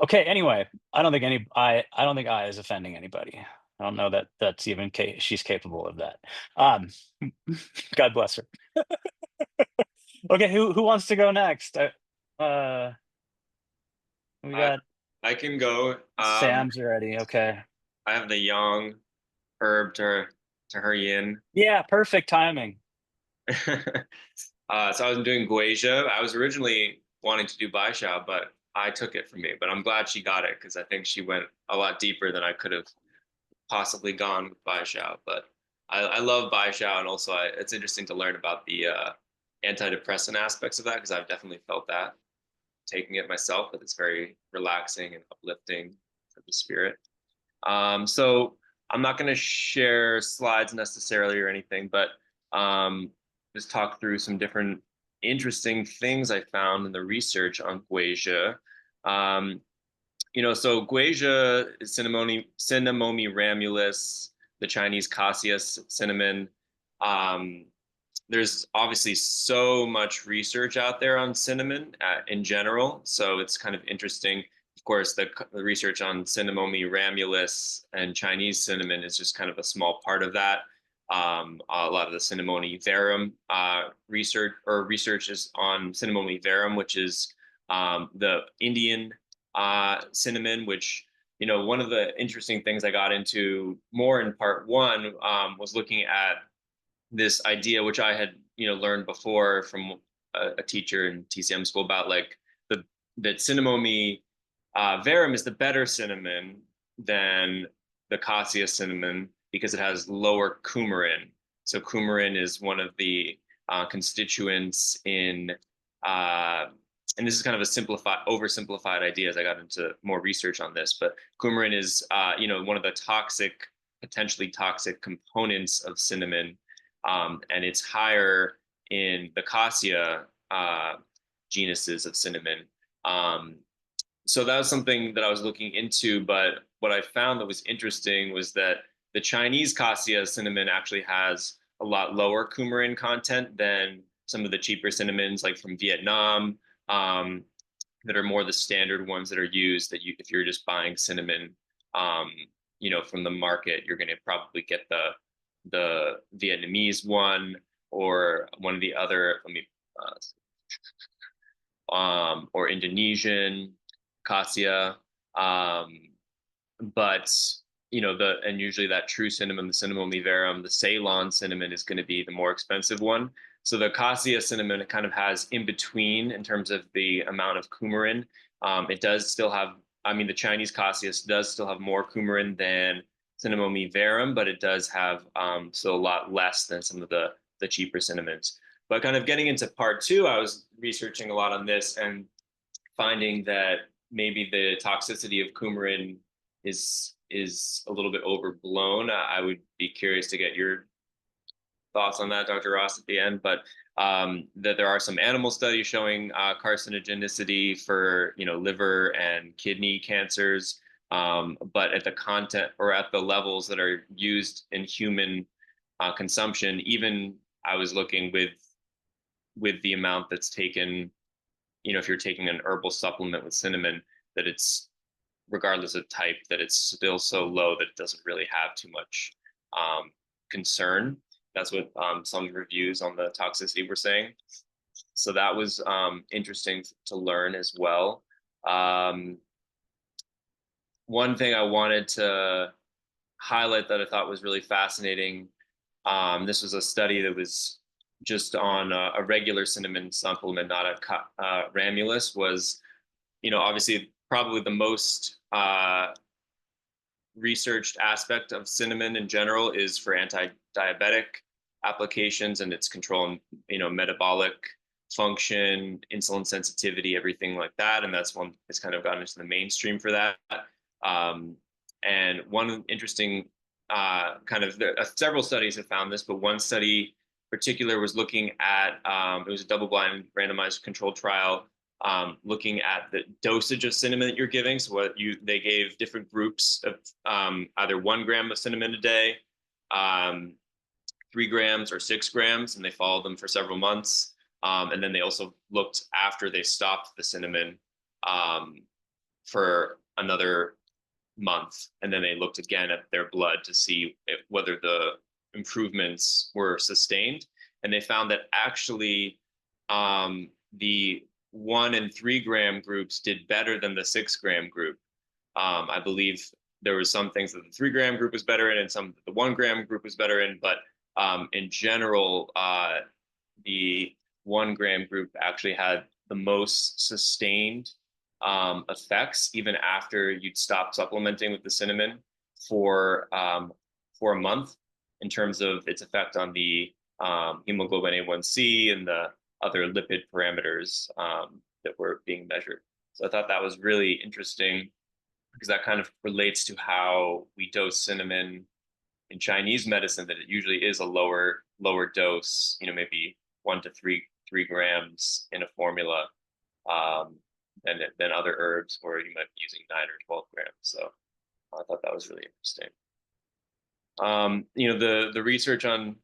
okay, anyway, I don't think I is offending anybody. I don't know that that's even she's capable of that. Um, God bless her. Okay, who wants to go next? We I got I can go. Sam's already. Okay. I have the yang herb to her yin. Yeah, perfect timing. So I was doing guizhou. I was originally wanting to do baishao, but I took it from me. But I'm glad she got it because I think she went a lot deeper than I could have possibly gone with baishao. But I love baishao, and also it's interesting to learn about the antidepressant aspects of that because I've definitely felt that taking it myself. That it's very relaxing and uplifting for the spirit. So I'm not going to share slides necessarily or anything, but just talk through some different interesting things I found in the research on guizhou. So guizhou is Cinnamomum ramulus, the Chinese cassia cinnamon. There's obviously so much research out there on cinnamon in general, so it's kind of interesting. Of course, the research on Cinnamomum ramulus and Chinese cinnamon is just kind of a small part of that. A lot of the Cinnamomum verum research is on Cinnamomum verum, which is the Indian cinnamon, which, one of the interesting things I got into more in part one was looking at this idea, which I had, learned before from a teacher in TCM school about like that Cinnamomum verum is the better cinnamon than the cassia cinnamon because it has lower coumarin. So coumarin is one of the constituents in, and this is kind of a oversimplified idea as I got into more research on this, but coumarin is, one of the potentially toxic components of cinnamon, and it's higher in the cassia genuses of cinnamon. so that was something that I was looking into, but what I found that was interesting was that the Chinese cassia cinnamon actually has a lot lower coumarin content than some of the cheaper cinnamons, like from Vietnam, um, that are more the standard ones that are used. That you, if you're just buying cinnamon, um, from the market, you're going to probably get the Vietnamese one or one of the other. Let me or Indonesian cassia. But and usually that true cinnamon, the cinnamon liverum, the Ceylon cinnamon is going to be the more expensive one. So the cassia cinnamon, it kind of has in between in terms of the amount of coumarin. It does still have, I mean, the Chinese cassia does still have more coumarin than cinnamon liverum, but it does have still a lot less than some of the cheaper cinnamons. But kind of getting into part two, I was researching a lot on this and finding that maybe the toxicity of coumarin is a little bit overblown. I would be curious to get your thoughts on that, Dr. Ross, at the end. But that there are some animal studies showing carcinogenicity for liver and kidney cancers, but at the content or at the levels that are used in human consumption, even I was looking with the amount that's taken. If you're taking an herbal supplement with cinnamon, that it's regardless of type, that it's still so low that it doesn't really have too much concern. That's what some reviews on the toxicity were saying. So that was interesting to learn as well. One thing I wanted to highlight that I thought was really fascinating, this was a study that was just on a regular cinnamon supplement, not a Ramulus, was, obviously probably the most researched aspect of cinnamon in general is for anti-diabetic applications and its control, metabolic function, insulin sensitivity, everything like that. And that's one that's kind of gotten into the mainstream for that. And one interesting several studies have found this, but one study particular was looking at, it was a double-blind randomized controlled trial, looking at the dosage of cinnamon that you're giving. So they gave different groups of either 1 gram of cinnamon a day, 3 grams or 6 grams, and they followed them for several months. And then they also looked after they stopped the cinnamon for another month. And then they looked again at their blood to see whether the improvements were sustained. And they found that actually the 1 and 3 gram groups did better than the 6 gram group. I believe there was some things that the 3 gram group was better in and some that the 1 gram group was better in, but in general, the 1 gram group actually had the most sustained effects even after you'd stopped supplementing with the cinnamon for a month, in terms of its effect on the hemoglobin A1C and the other lipid parameters that were being measured. So I thought that was really interesting because that kind of relates to how we dose cinnamon in Chinese medicine, that it usually is a lower dose, maybe 1 to 3 grams in a formula, than other herbs where you might be using 9 or 12 grams. So I thought that was really interesting. The research on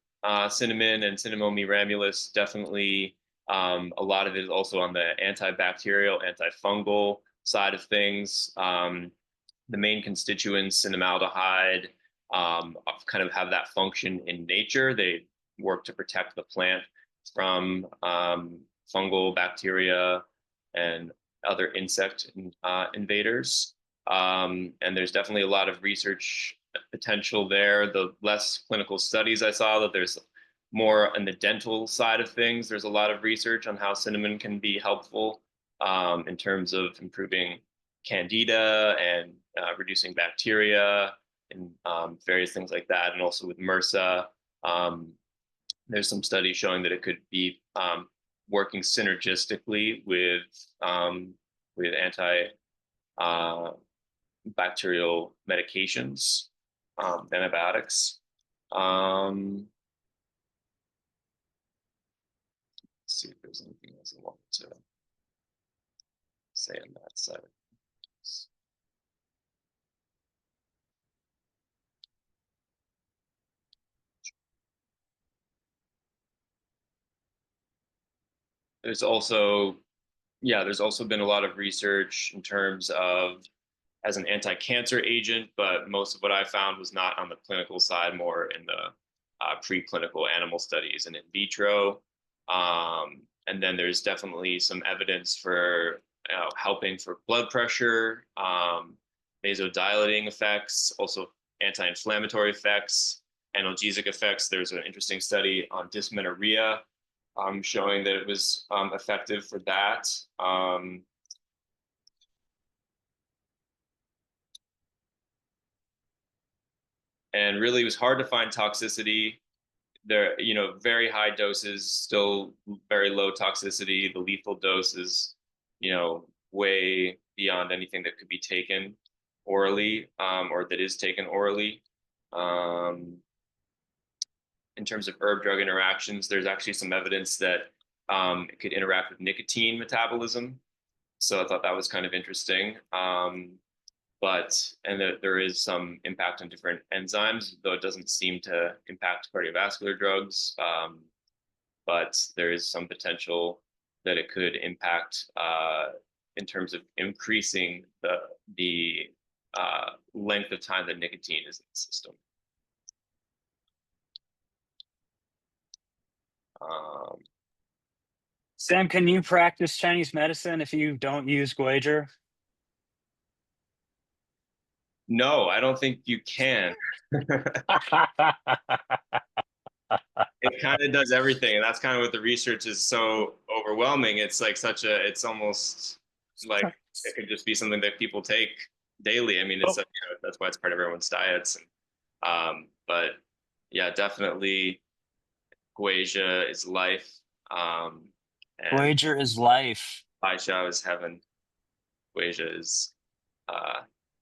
cinnamon and Cinnamomum ramulus, definitely a lot of it is also on the antibacterial, antifungal side of things. The main constituents, cinnamaldehyde, kind of have that function in nature. They work to protect the plant from fungal bacteria and other insect invaders. And there's definitely a lot of research potential there. The less clinical studies I saw, that there's more on the dental side of things. There's a lot of research on how cinnamon can be helpful in terms of improving candida and reducing bacteria and various things like that. And also with MRSA, there's some studies showing that it could be working synergistically with anti-bacterial medications, antibiotics. Let's see if there's anything else I wanted to say on that side. There's also, yeah, there's also been a lot of research in terms of as an anti-cancer agent, but most of what I found was not on the clinical side, more in the preclinical animal studies and in vitro. And then there's definitely some evidence for helping for blood pressure, vasodilating effects, also anti-inflammatory effects, analgesic effects. There's an interesting study on dysmenorrhea showing that it was effective for that. And really, it was hard to find toxicity. There, very high doses, still very low toxicity. The lethal dose is, way beyond anything that could be taken orally, or that is taken orally. In terms of herb-drug interactions, there's actually some evidence that it could interact with nicotine metabolism. So I thought that was kind of interesting. And there is some impact on different enzymes, though it doesn't seem to impact cardiovascular drugs. But there is some potential that it could impact in terms of increasing the length of time that nicotine is in the system. Sam, can you practice Chinese medicine if you don't use Guager? No, I don't think you can. It kind of does everything, and that's kind of what the research is so overwhelming. It's like it's almost like it could just be something that people take daily. I mean, it's that's why it's part of everyone's diets. But yeah, definitely, Guaja is life. And Guager is life. Baishao is heaven. Guaja is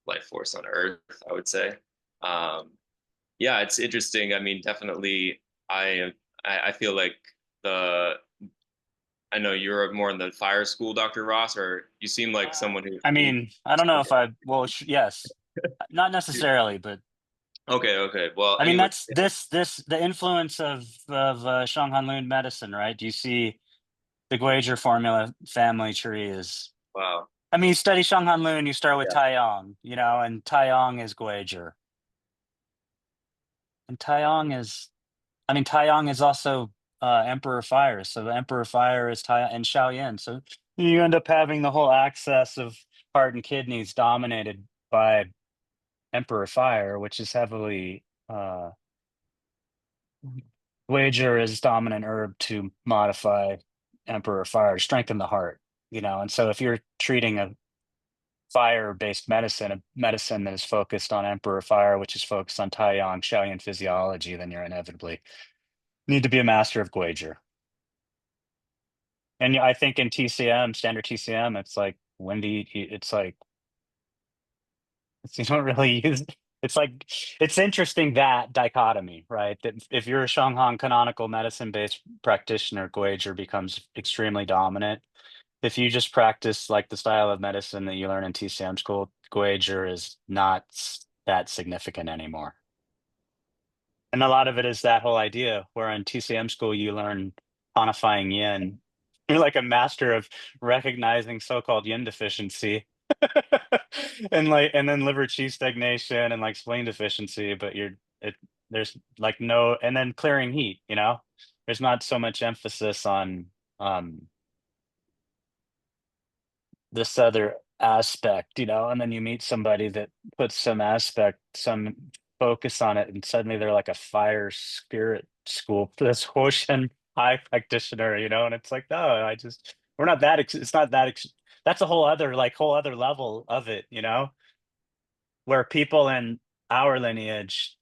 life force on earth, I would say. Yeah, it's interesting. I mean, definitely, I feel like I know you're more in the fire school, Dr. Ross, or you seem like someone who. I mean, I don't know if yes, not necessarily, but Okay. Well, I mean, anyway, that's the influence of Shang Hanlun medicine, right? Do you see the Guager formula family tree is? wow. I mean, you study Shang Hanlun, you start with Yeah. Taiyang, and Taiyang is Guager. And Taiyang is also Emperor Fire. So the Emperor Fire is Tai and Shaoyan. So you end up having the whole axis of heart and kidneys dominated by Emperor Fire, which is heavily Wager is dominant herb to modify Emperor Fire, strengthen the heart, And so if you're treating a fire-based medicine, a medicine that is focused on Emperor Fire, which is focused on Taiyang, Shaoyan physiology, then you're inevitably need to be a master of Guager. And I think in TCM, standard TCM, it's like it's like you don't really use. It's like it's interesting that dichotomy, right? That if you're a Shanghang canonical medicine-based practitioner, Guager becomes extremely dominant. If you just practice like the style of medicine that you learn in TCM school, Guager is not that significant anymore. And a lot of it is that whole idea where in TCM school you learn quantifying yin. You're like a master of recognizing so-called yin deficiency. and then liver qi stagnation and like spleen deficiency, but there's like no, and then clearing heat, there's not so much emphasis on this other aspect, and then you meet somebody that puts some focus on it, and suddenly they're like a fire spirit school, this ocean high practitioner, and it's like, no, we're not that, it's not that, that's a whole other level of it, where people in our lineage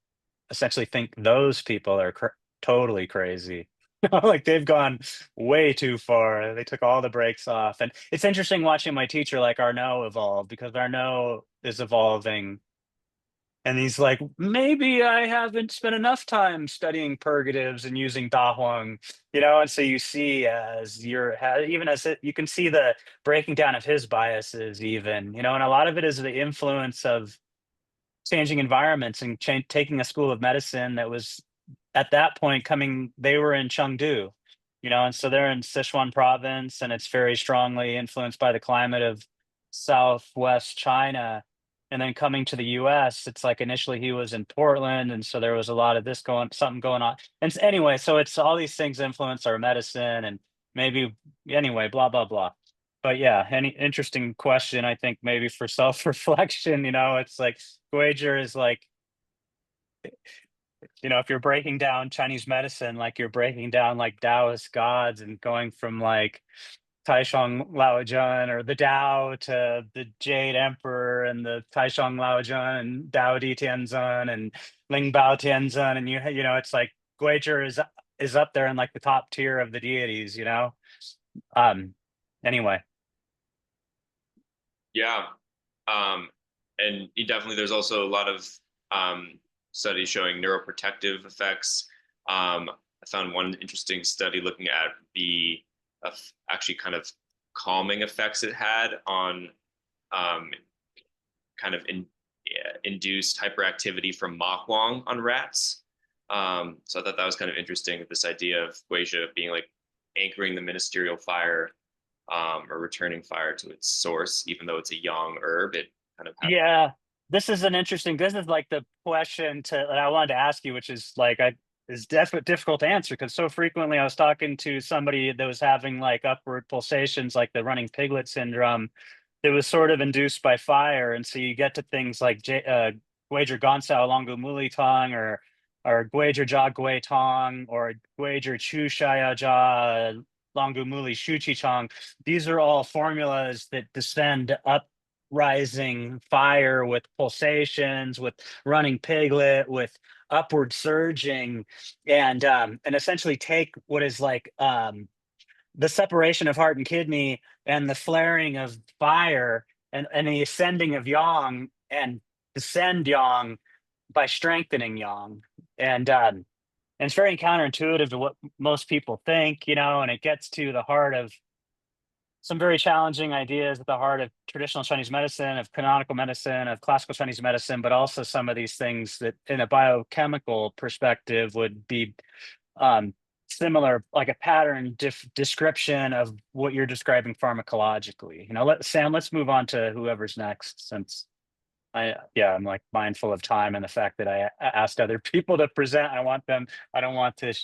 essentially think those people are totally crazy. Like they've gone way too far. They took all the brakes off. And it's interesting watching my teacher like Arnaud evolve, because Arnaud is evolving And he's like, maybe I haven't spent enough time studying purgatives and using Da Huang, and so you see as even as you can see the breaking down of his biases even, and a lot of it is the influence of changing environments and taking a school of medicine that was at that point they were in Chengdu, and so they're in Sichuan province, and it's very strongly influenced by the climate of Southwest China. And then coming to the US, it's like initially he was in Portland, and so there was a lot of something going on. And anyway, so it's all these things influence our medicine, and maybe anyway, blah blah blah. But yeah, any interesting question, I think maybe for self-reflection, it's like Guager is like, if you're breaking down Chinese medicine, like you're breaking down like Taoist gods and going from like Taishang Laojun or the Tao to the Jade Emperor and the Taishang Laojun and Dao Di Tianzun and Ling Bao Tianzun, and it's like Guager is up there in like the top tier of the deities, Um anyway. Yeah. And there's also a lot of studies showing neuroprotective effects. I found one interesting study looking at the actually kind of calming effects it had on kind of induced hyperactivity from Mokguang on rats. So I thought that was kind of interesting, this idea of Guizha being like anchoring the ministerial fire or returning fire to its source, even though it's a young herb. It kind of Yeah, this is like the question that I wanted to ask you, which is like is definitely difficult to answer because so frequently I was talking to somebody that was having like upward pulsations, like the running piglet syndrome, that was sort of induced by fire, and so you get to things like Guager Gonsao Longu Muli Tong or Guager Jia Gui Tong or Guager Chu Shaya Jia Longu Muli Shu Chi Chong. These are all formulas that descend up rising fire with pulsations, with running piglet, with upward surging, and essentially take what is like the separation of heart and kidney and the flaring of fire and the ascending of yang and descend yang by strengthening yang. And it's very counterintuitive to what most people think, and it gets to the heart of some very challenging ideas at the heart of traditional Chinese medicine, of canonical medicine, of classical Chinese medicine, but also some of these things that in a biochemical perspective would be similar, like a pattern description of what you're describing pharmacologically. Sam, let's move on to whoever's next, since I'm like mindful of time and the fact that I asked other people to present. I don't want to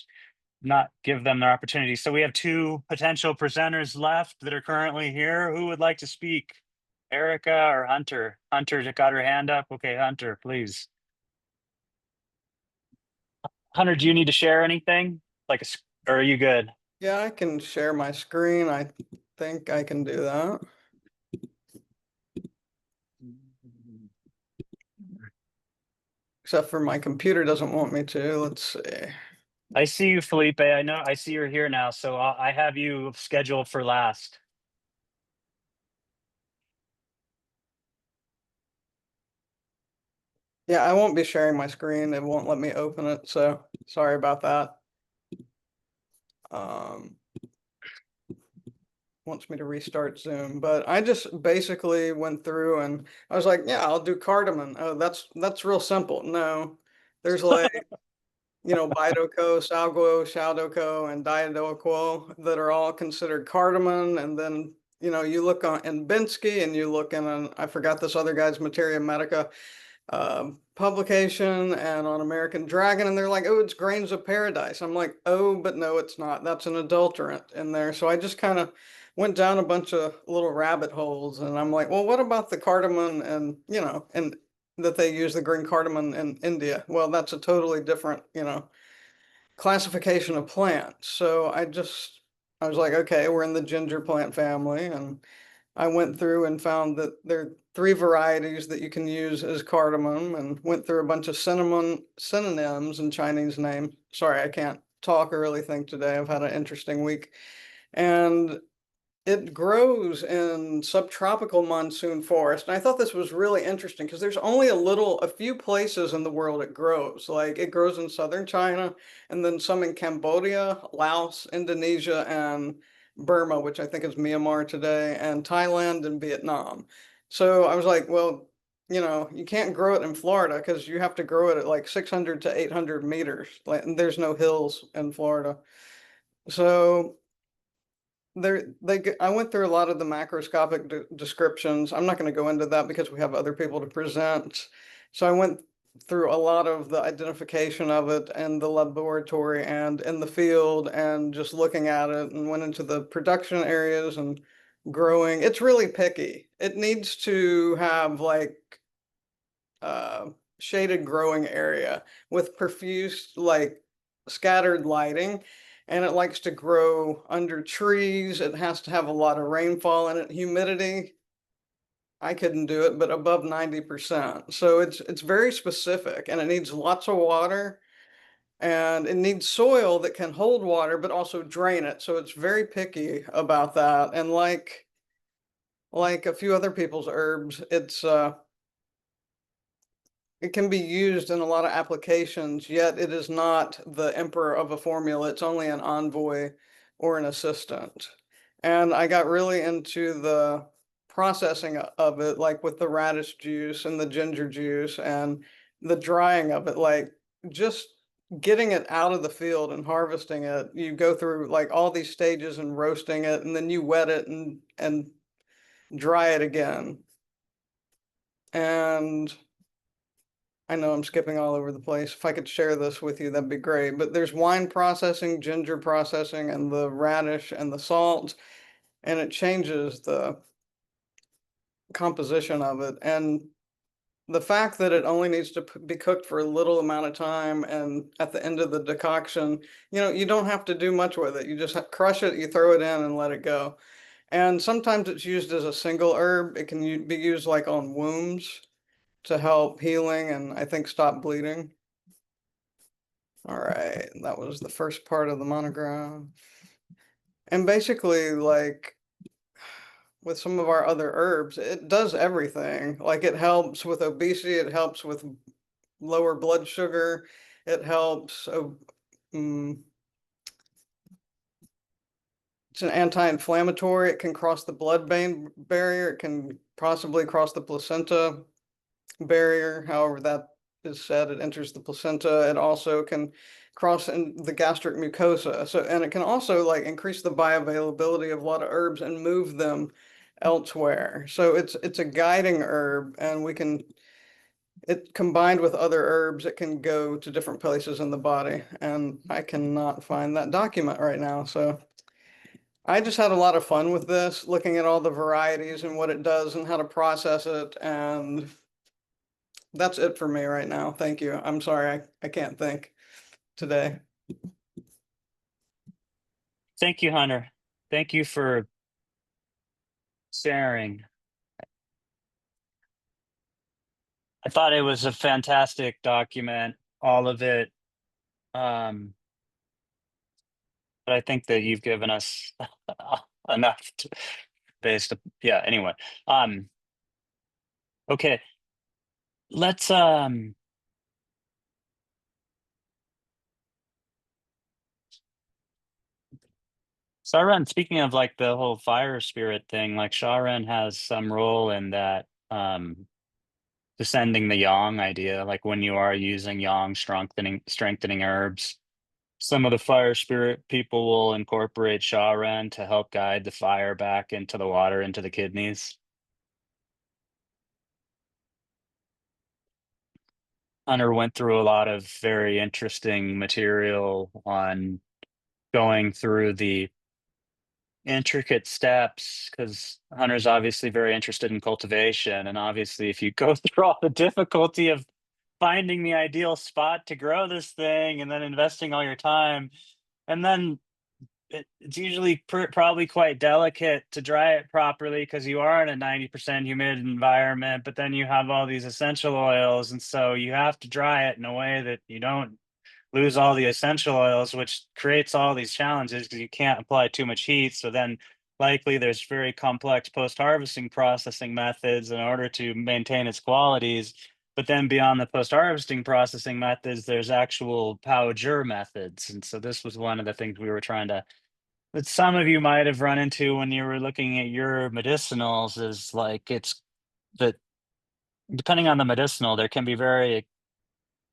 not give them their opportunity. So we have two potential presenters left that are currently here. Who would like to speak? Erica or Hunter? Hunter got her hand up. Okay, Hunter, please. Hunter, do you need to share anything? Or are you good? Yeah, I can share my screen. I think I can do that. Except for my computer doesn't want me to. Let's see. I see you, Felipe. I see you're here now. So I have you scheduled for last. Yeah, I won't be sharing my screen. It won't let me open it. So sorry about that. Wants me to restart Zoom, but I just basically went through and I was like, yeah, I'll do cardamom. Oh, that's real simple. No, there's like, Bidoko, Salguo, Shaldoko, and Diadoquo that are all considered cardamom. And then, you look in Binsky and you look in, I forgot this other guy's Materia Medica publication and on American Dragon, and they're like, oh, it's grains of paradise. I'm like, oh, but no, it's not. That's an adulterant in there. So I just kind of went down a bunch of little rabbit holes, and I'm like, well, what about the cardamom and, and that they use the green cardamom in India? Well, that's a totally different, classification of plants. So I was like, okay, we're in the ginger plant family, and I went through and found that there are 3 varieties that you can use as cardamom, and went through a bunch of synonyms and Chinese names. Sorry, I can't talk or really think today. I've had an interesting week. And it grows in subtropical monsoon forest. And I thought this was really interesting because there's only a few places in the world it grows. Like it grows in southern China and then some in Cambodia, Laos, Indonesia, and Burma, which I think is Myanmar today, and Thailand and Vietnam. So I was like, well, you can't grow it in Florida because you have to grow it at like 600 to 800 meters. Like, and there's no hills in Florida. So I went through a lot of the macroscopic descriptions. I'm not going to go into that because we have other people to present. So I went through a lot of the identification of it in the laboratory and in the field and just looking at it, and went into the production areas and growing. It's really picky. It needs to have like shaded growing area with profuse like scattered lighting, and it likes to grow under trees. It has to have a lot of rainfall in it. Humidity, I couldn't do it, but above 90%. So it's very specific, and it needs lots of water, and it needs soil that can hold water but also drain it. So it's very picky about that. And like a few other people's herbs, it can be used in a lot of applications, yet it is not the emperor of a formula. It's only an envoy or an assistant. And I got really into the processing of it, like with the radish juice and the ginger juice and the drying of it, like just getting it out of the field and harvesting it. You go through like all these stages and roasting it, and then you wet it and dry it again. And I know I'm skipping all over the place. If I could share this with you, that'd be great. But there's wine processing, ginger processing, and the radish and the salt, and it changes the composition of it. And the fact that it only needs to be cooked for a little amount of time, and at the end of the decoction, you don't have to do much with it. You just crush it, you throw it in, and let it go. And sometimes it's used as a single herb. It can be used like on wounds to help healing and I think stop bleeding. All right, that was the first part of the monograph. And basically, like with some of our other herbs, it does everything. Like it helps with obesity, it helps with lower blood sugar, it helps. It's an anti-inflammatory. It can cross the blood-brain barrier. It can possibly cross the placenta barrier. However that is said, it enters the placenta. It also can cross in the gastric mucosa. So, and it can also like increase the bioavailability of a lot of herbs and move them elsewhere. So it's a guiding herb, and it combined with other herbs, it can go to different places in the body. And I cannot find that document right now. So I just had a lot of fun with this, looking at all the varieties and what it does and how to process it. And that's it for me right now. Thank you. I'm sorry, I can't think today. Thank you, Hunter. Thank you for sharing. I thought it was a fantastic document, all of it. But I think that you've given us enough yeah, anyway. Okay. Let's Sharon, speaking of like the whole fire spirit thing, like Sharon has some role in that descending the yang idea, like when you are using yang strengthening herbs. Some of the fire spirit people will incorporate Sharon to help guide the fire back into the water, into the kidneys. Hunter went through a lot of very interesting material on going through the intricate steps, because Hunter's obviously very interested in cultivation. And obviously, if you go through all the difficulty of finding the ideal spot to grow this thing and then investing all your time, and then it's usually probably quite delicate to dry it properly because you are in a 90% humid environment, but then you have all these essential oils. And so you have to dry it in a way that you don't lose all the essential oils, which creates all these challenges because you can't apply too much heat. So then likely there's very complex post-harvesting processing methods in order to maintain its qualities. But then beyond the post-harvesting processing methods, there's actual powder methods. And so this was one of the things we were trying to, that some of you might have run into when you were looking at your medicinals, is like it's that depending on the medicinal, there can be very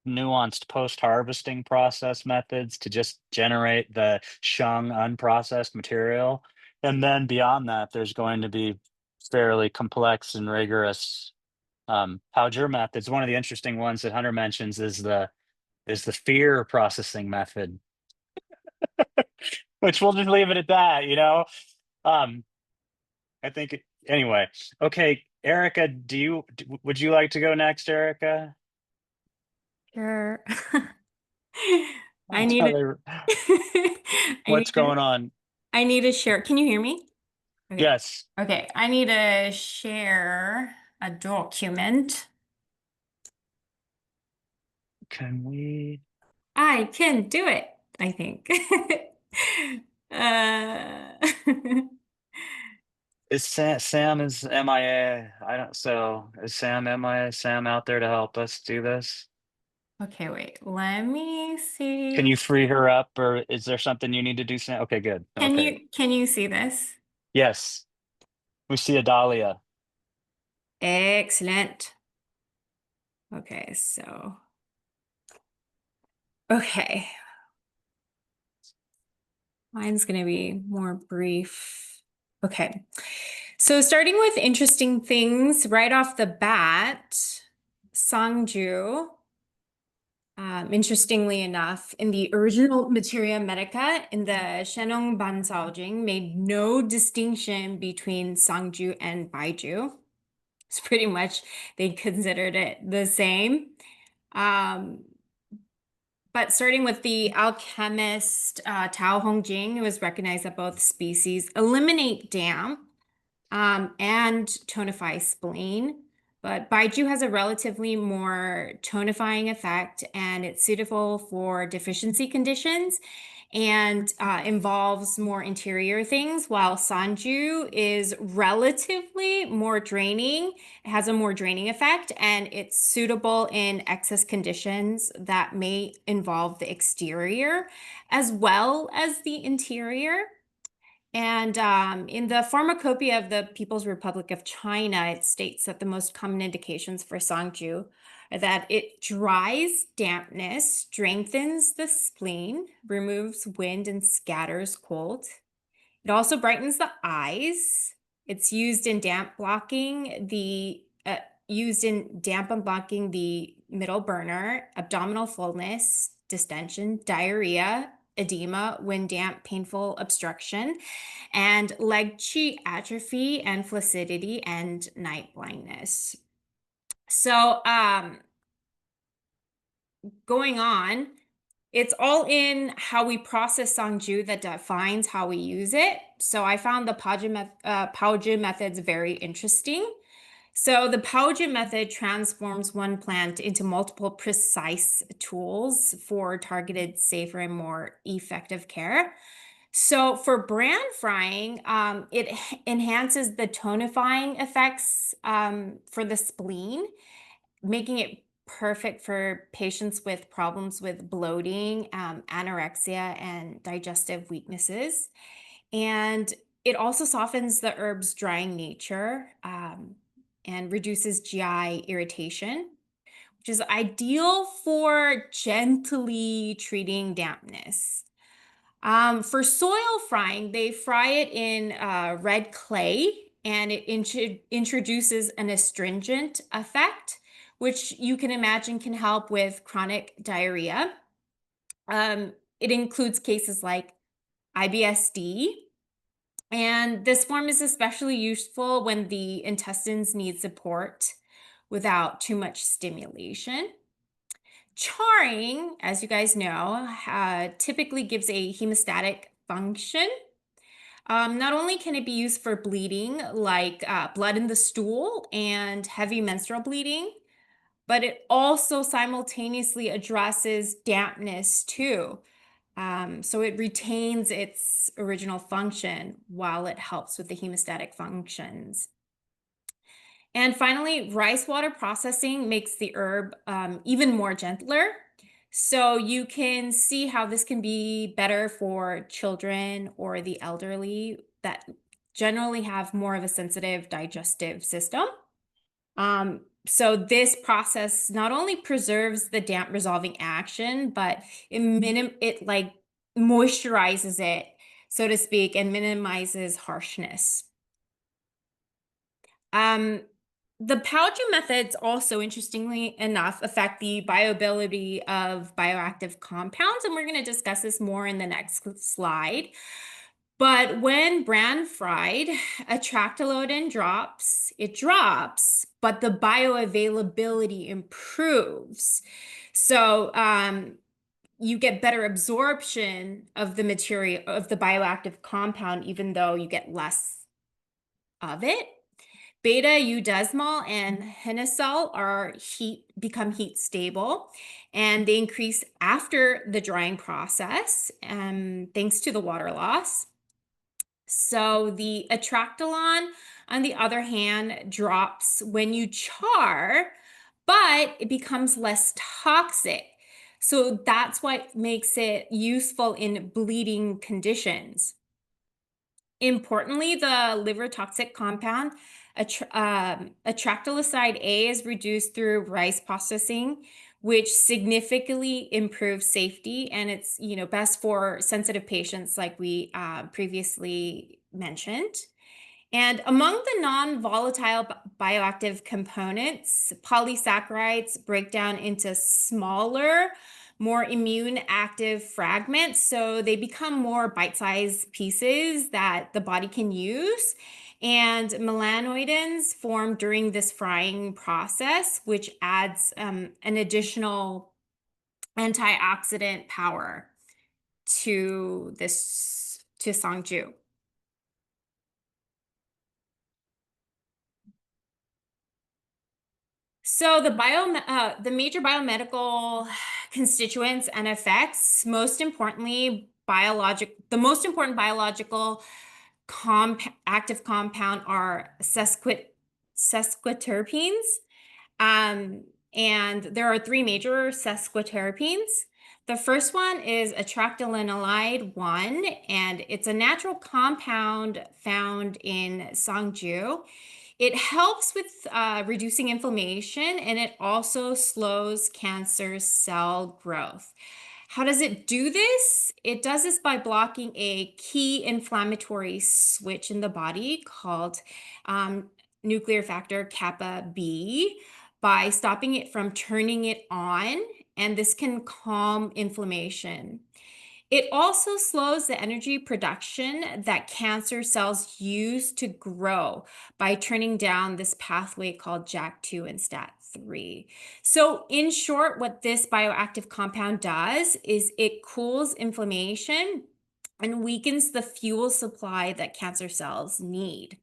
nuanced post-harvesting process methods to just generate the shung unprocessed material. And then beyond that, there's going to be fairly complex and rigorous powder methods. One of the interesting ones that Hunter mentions is the fear processing method, which we'll just leave it at that, you know. Um, I think anyway. Okay, Erica, would you like to go next, Erica? Sure. I need a I What's need a, going on? I need to share. Can you hear me? Okay. Yes. Okay, I need to share a document. Can we? I can do it, I think. Uh, Is Sam is MIA? I don't. So is Sam MIA? Sam out there to help us do this? okay, wait. Let me Can see. you free her up, or is there something you need to do, Sam? Okay, good. Okay. Can you see this? Yes, we see a dahlia. Excellent. Okay, so okay. Mine's going to be more brief. Okay. So starting with interesting things right off the bat, Sangju, interestingly enough, in the original Materia Medica in the Shenong Banzaojing made no distinction between Sangju and Baiju. It's pretty much, they considered it the same. But starting with the alchemist Tao Hongjing, it was recognized that both species eliminate damp and tonify spleen. But Baiju has a relatively more tonifying effect, and it's suitable for deficiency conditions and involves more interior things, while Sanju is relatively more draining. It has a more draining effect, and it's suitable in excess conditions that may involve the exterior as well as the interior. And in the Pharmacopoeia of the People's Republic of China, it states that the most common indications for Sangju are that it dries dampness, strengthens the spleen, removes wind, and scatters cold. It also brightens the eyes. It's used in damp blocking the middle burner, abdominal fullness, distension, diarrhea, edema, when damp, painful obstruction, and leg qi atrophy and flaccidity and night blindness. So going on, it's all in how we process Sangju that defines how we use it. So I found the Paoji methods very interesting. So the Paoji method transforms one plant into multiple precise tools for targeted, safer, and more effective care. So for bran frying, it enhances the tonifying effects for the spleen, making it perfect for patients with problems with bloating, anorexia, and digestive weaknesses. And it also softens the herb's drying nature and reduces GI irritation, which is ideal for gently treating dampness. For soil frying, they fry it in red clay, and it introduces an astringent effect, which you can imagine can help with chronic diarrhea. It includes cases like IBSD, and this form is especially useful when the intestines need support without too much stimulation. Charring, as you guys know, typically gives a hemostatic function. Not only can it be used for bleeding, like blood in the stool and heavy menstrual bleeding, but it also simultaneously addresses dampness too. So it retains its original function while it helps with the hemostatic functions. And finally, rice water processing makes the herb even more gentler. So you can see how this can be better for children or the elderly that generally have more of a sensitive digestive system. So this process not only preserves the damp resolving action, but it like moisturizes it, so to speak, and minimizes harshness. The Pauger methods also, interestingly enough, affect the bioavailability of bioactive compounds, and we're going to discuss this more in the next slide. But when bran fried, atractylodin drops, but the bioavailability improves. So you get better absorption of the material, of the bioactive compound, even though you get less of it. Beta-udesmol and henesol become heat stable, and they increase after the drying process, thanks to the water loss. So the atractylon, on the other hand, drops when you char, but it becomes less toxic. So that's what makes it useful in bleeding conditions. Importantly, the liver toxic compound, atractyloside A, is reduced through rice processing, which significantly improves safety, and it's best for sensitive patients like we previously mentioned. And among the non-volatile bioactive components, polysaccharides break down into smaller, more immune active fragments. So they become more bite-sized pieces that the body can use. And melanoidins form during this frying process, which adds an additional antioxidant power to Sangju. So the major biomedical constituents and effects, the most important biological active compound are sesquiterpenes. And there are three major sesquiterpenes. The first one is atractylinolide 1, and it's a natural compound found in Sangju. It helps with reducing inflammation, and it also slows cancer cell growth. How does it do this? It does this by blocking a key inflammatory switch in the body called nuclear factor kappa B, by stopping it from turning it on, and this can calm inflammation. It also slows the energy production that cancer cells use to grow by turning down this pathway called JAK2 and STAT3. So in short, what this bioactive compound does is it cools inflammation and weakens the fuel supply that cancer cells need.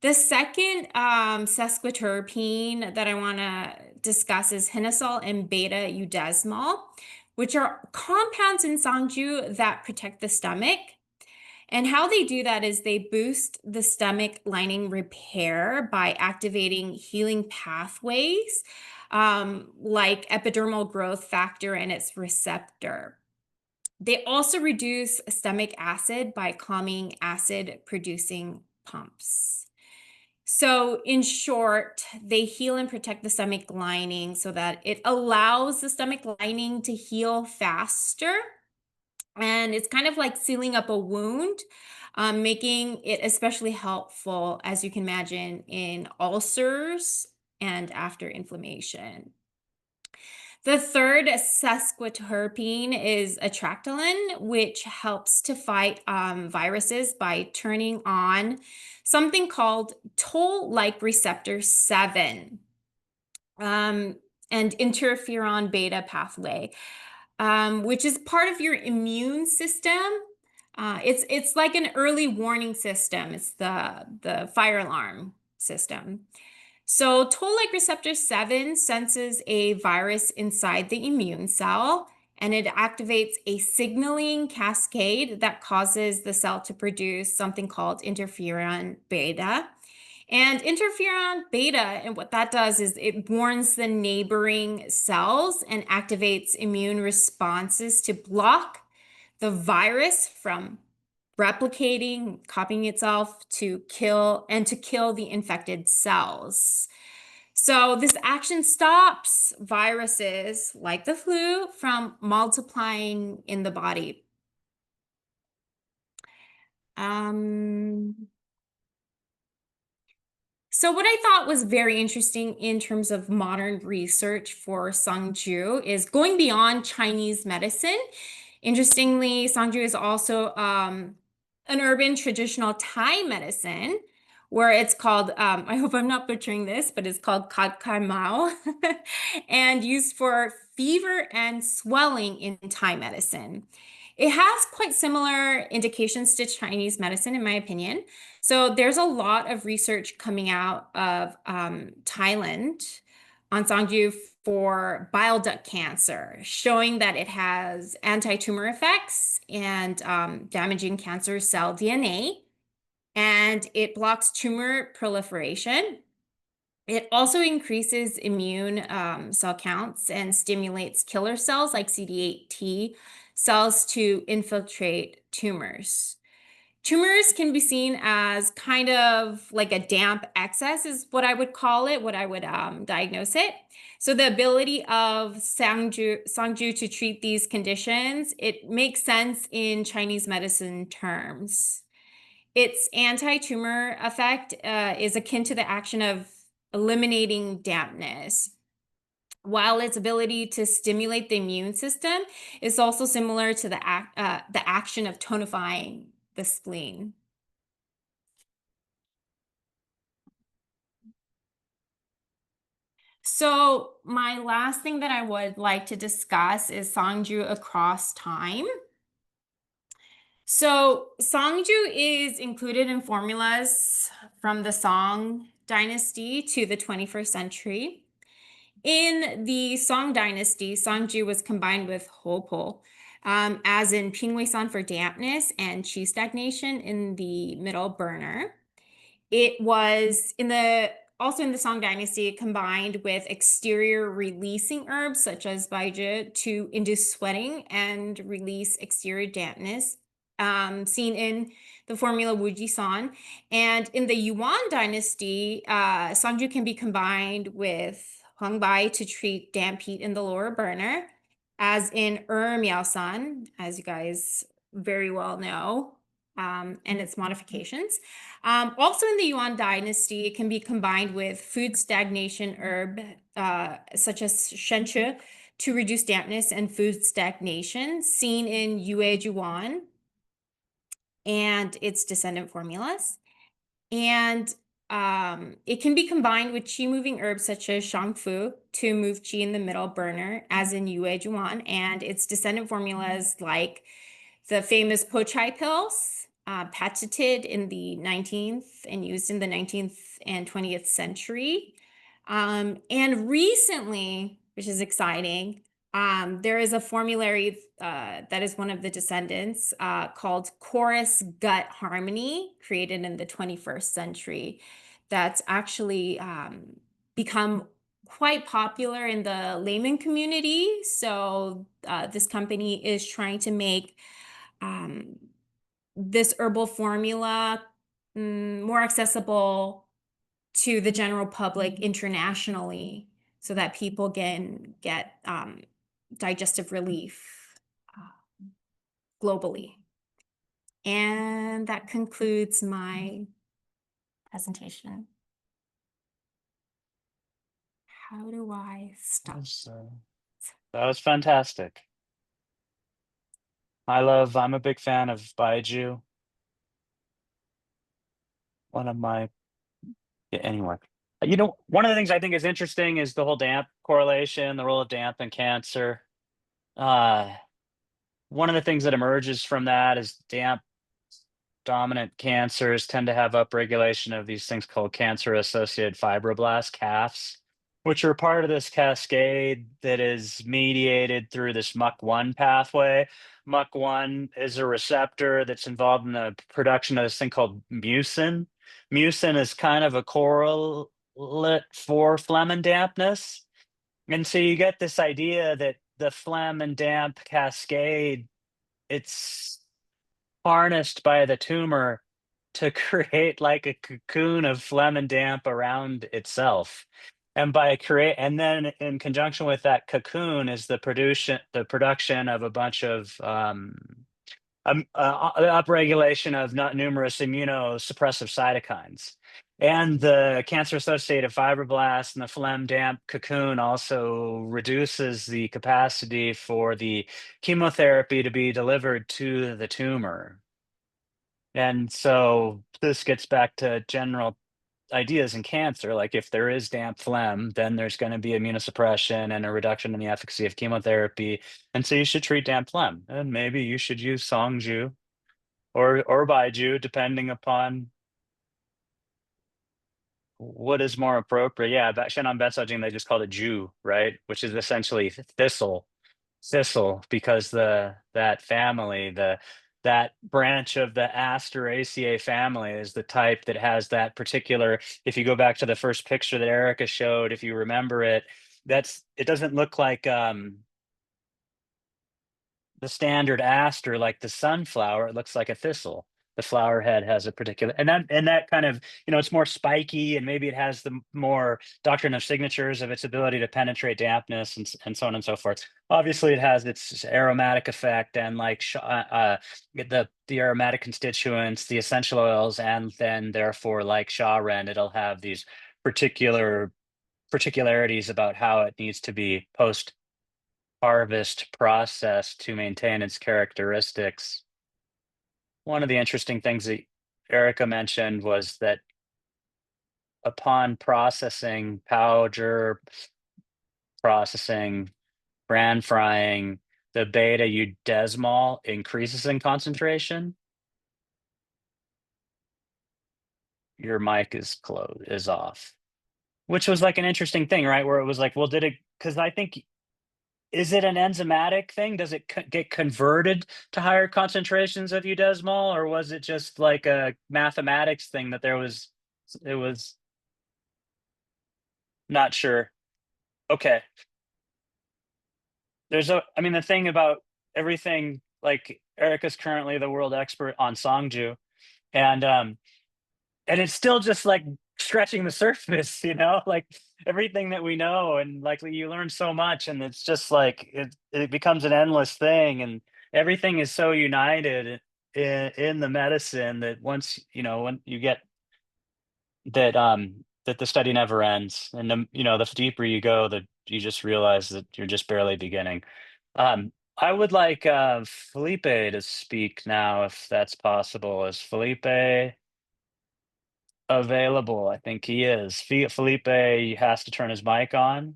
The second sesquiterpene that I want to discuss is henesol and beta-udesmol, which are compounds in Sangju that protect the stomach. And how they do that is they boost the stomach lining repair by activating healing pathways like epidermal growth factor and its receptor. They also reduce stomach acid by calming acid-producing pumps. So in short, they heal and protect the stomach lining so that it allows the stomach lining to heal faster. And it's kind of like sealing up a wound, making it especially helpful, as you can imagine, in ulcers and after inflammation. The third sesquiterpene is atractylin, which helps to fight viruses by turning on something called toll-like receptor 7 and interferon beta pathway, which is part of your immune system. It's like an early warning system. It's the fire alarm system. So toll-like receptor 7 senses a virus inside the immune cell, and it activates a signaling cascade that causes the cell to produce something called interferon beta. And interferon beta, and what that does is it warns the neighboring cells and activates immune responses to block the virus from replicating, copying itself to kill the infected cells. So this action stops viruses like the flu from multiplying in the body. So what I thought was very interesting in terms of modern research for Sangju is going beyond Chinese medicine. Interestingly, Sangju is also an urban traditional Thai medicine where it's called, I hope I'm not butchering this, but it's called Kad Kai Mao and used for fever and swelling in Thai medicine. It has quite similar indications to Chinese medicine, in my opinion. So there's a lot of research coming out of Thailand on Sangju for bile duct cancer, showing that it has anti-tumor effects and damaging cancer cell DNA, and it blocks tumor proliferation. It also increases immune cell counts and stimulates killer cells like CD8 T cells to infiltrate tumors. Tumors can be seen as kind of like a damp excess is what I would call it, what I would diagnose it. So the ability of Sangju to treat these conditions, it makes sense in Chinese medicine terms. Its anti-tumor effect is akin to the action of eliminating dampness, while its ability to stimulate the immune system is also similar to the action of tonifying the spleen. So my last thing that I would like to discuss is Sangju across time. So Sangju is included in formulas from the Song dynasty to the 21st century. In the Song dynasty, Sangju was combined with Herbal, as in Pingwei-san for dampness and qi stagnation in the middle burner. It was also in the Song dynasty combined with exterior releasing herbs such as baiju to induce sweating and release exterior dampness, seen in the formula Wuji-san. And in the Yuan dynasty, Sangju can be combined with Huangbai to treat damp heat in the lower burner, as in Miao-san, as you guys very well know, and its modifications. Also in the Yuan dynasty, it can be combined with food stagnation herb, such as shenchu, to reduce dampness and food stagnation, seen in Yue Juan and its descendant formulas. And it can be combined with qi moving herbs such as shangfu to move qi in the middle burner, as in Yue Juan, and its descendant formulas like the famous po chai pills, patented in the 19th and used in the 19th and 20th century. And recently, which is exciting, there is a formulary that is one of the descendants called Chorus Gut Harmony, created in the 21st century, that's actually become quite popular in the layman community. So this company is trying to make this herbal formula more accessible to the general public internationally so that people can get digestive relief globally. And that concludes my presentation. How do I stop? That was fantastic. I'm a big fan of Baiju. Anyway. One of the things I think is interesting is the whole damp correlation, the role of damp in cancer. One of the things that emerges from that is damp dominant cancers tend to have upregulation of these things called cancer-associated fibroblast, CAFs. which are part of this cascade that is mediated through this MUC1 pathway. MUC1 is a receptor that's involved in the production of this thing called mucin. Mucin is kind of a correlate for phlegm and dampness. And so you get this idea that the phlegm and damp cascade, it's harnessed by the tumor to create like a cocoon of phlegm and damp around itself. And then in conjunction with that cocoon is the production of a bunch of upregulation of not numerous immunosuppressive cytokines. And the cancer-associated fibroblasts and the phlegm damp cocoon also reduces the capacity for the chemotherapy to be delivered to the tumor. And so this gets back to general ideas in cancer, like if there is damp phlegm, then there's going to be immunosuppression and a reduction in the efficacy of chemotherapy. And so you should treat damp phlegm. And maybe you should use Songju or Baiju, depending upon what is more appropriate. Yeah, Shannon Betsojing, they just called it Ju, right? Which is essentially thistle, because that family, that branch of the Asteraceae family is the type that has that particular, if you go back to the first picture that Erica showed, if you remember it, it doesn't look like the standard aster, like the sunflower. It looks like a thistle. The flower head has a particular, and that kind of, it's more spiky, and maybe it has the more doctrine of signatures of its ability to penetrate dampness and so on and so forth. Obviously, it has its aromatic effect and like the aromatic constituents, the essential oils, and then therefore, like Sha Ren, it'll have these particularities about how it needs to be post-harvest processed to maintain its characteristics. One of the interesting things that Erica mentioned was that upon processing, powder processing, bran frying, the beta udesmol increases in concentration. Your mic is off, which was like an interesting thing, right? Where it was like, well, because I think, is it an enzymatic thing? Does it get converted to higher concentrations of udesmol, or was it just like a mathematics thing that it was not sure. Okay. The thing about everything, like Erica's currently the world expert on Songju, and it's still just like scratching the surface, like everything that we know, and like you learn so much, and it's just like it becomes an endless thing, and everything is so united in the medicine that once when you get that the study never ends, and the deeper you go, that you just realize that you're just barely beginning. I would like Felipe to speak now, if that's possible. Is Felipe available? I think he is. Felipe has to turn his mic on.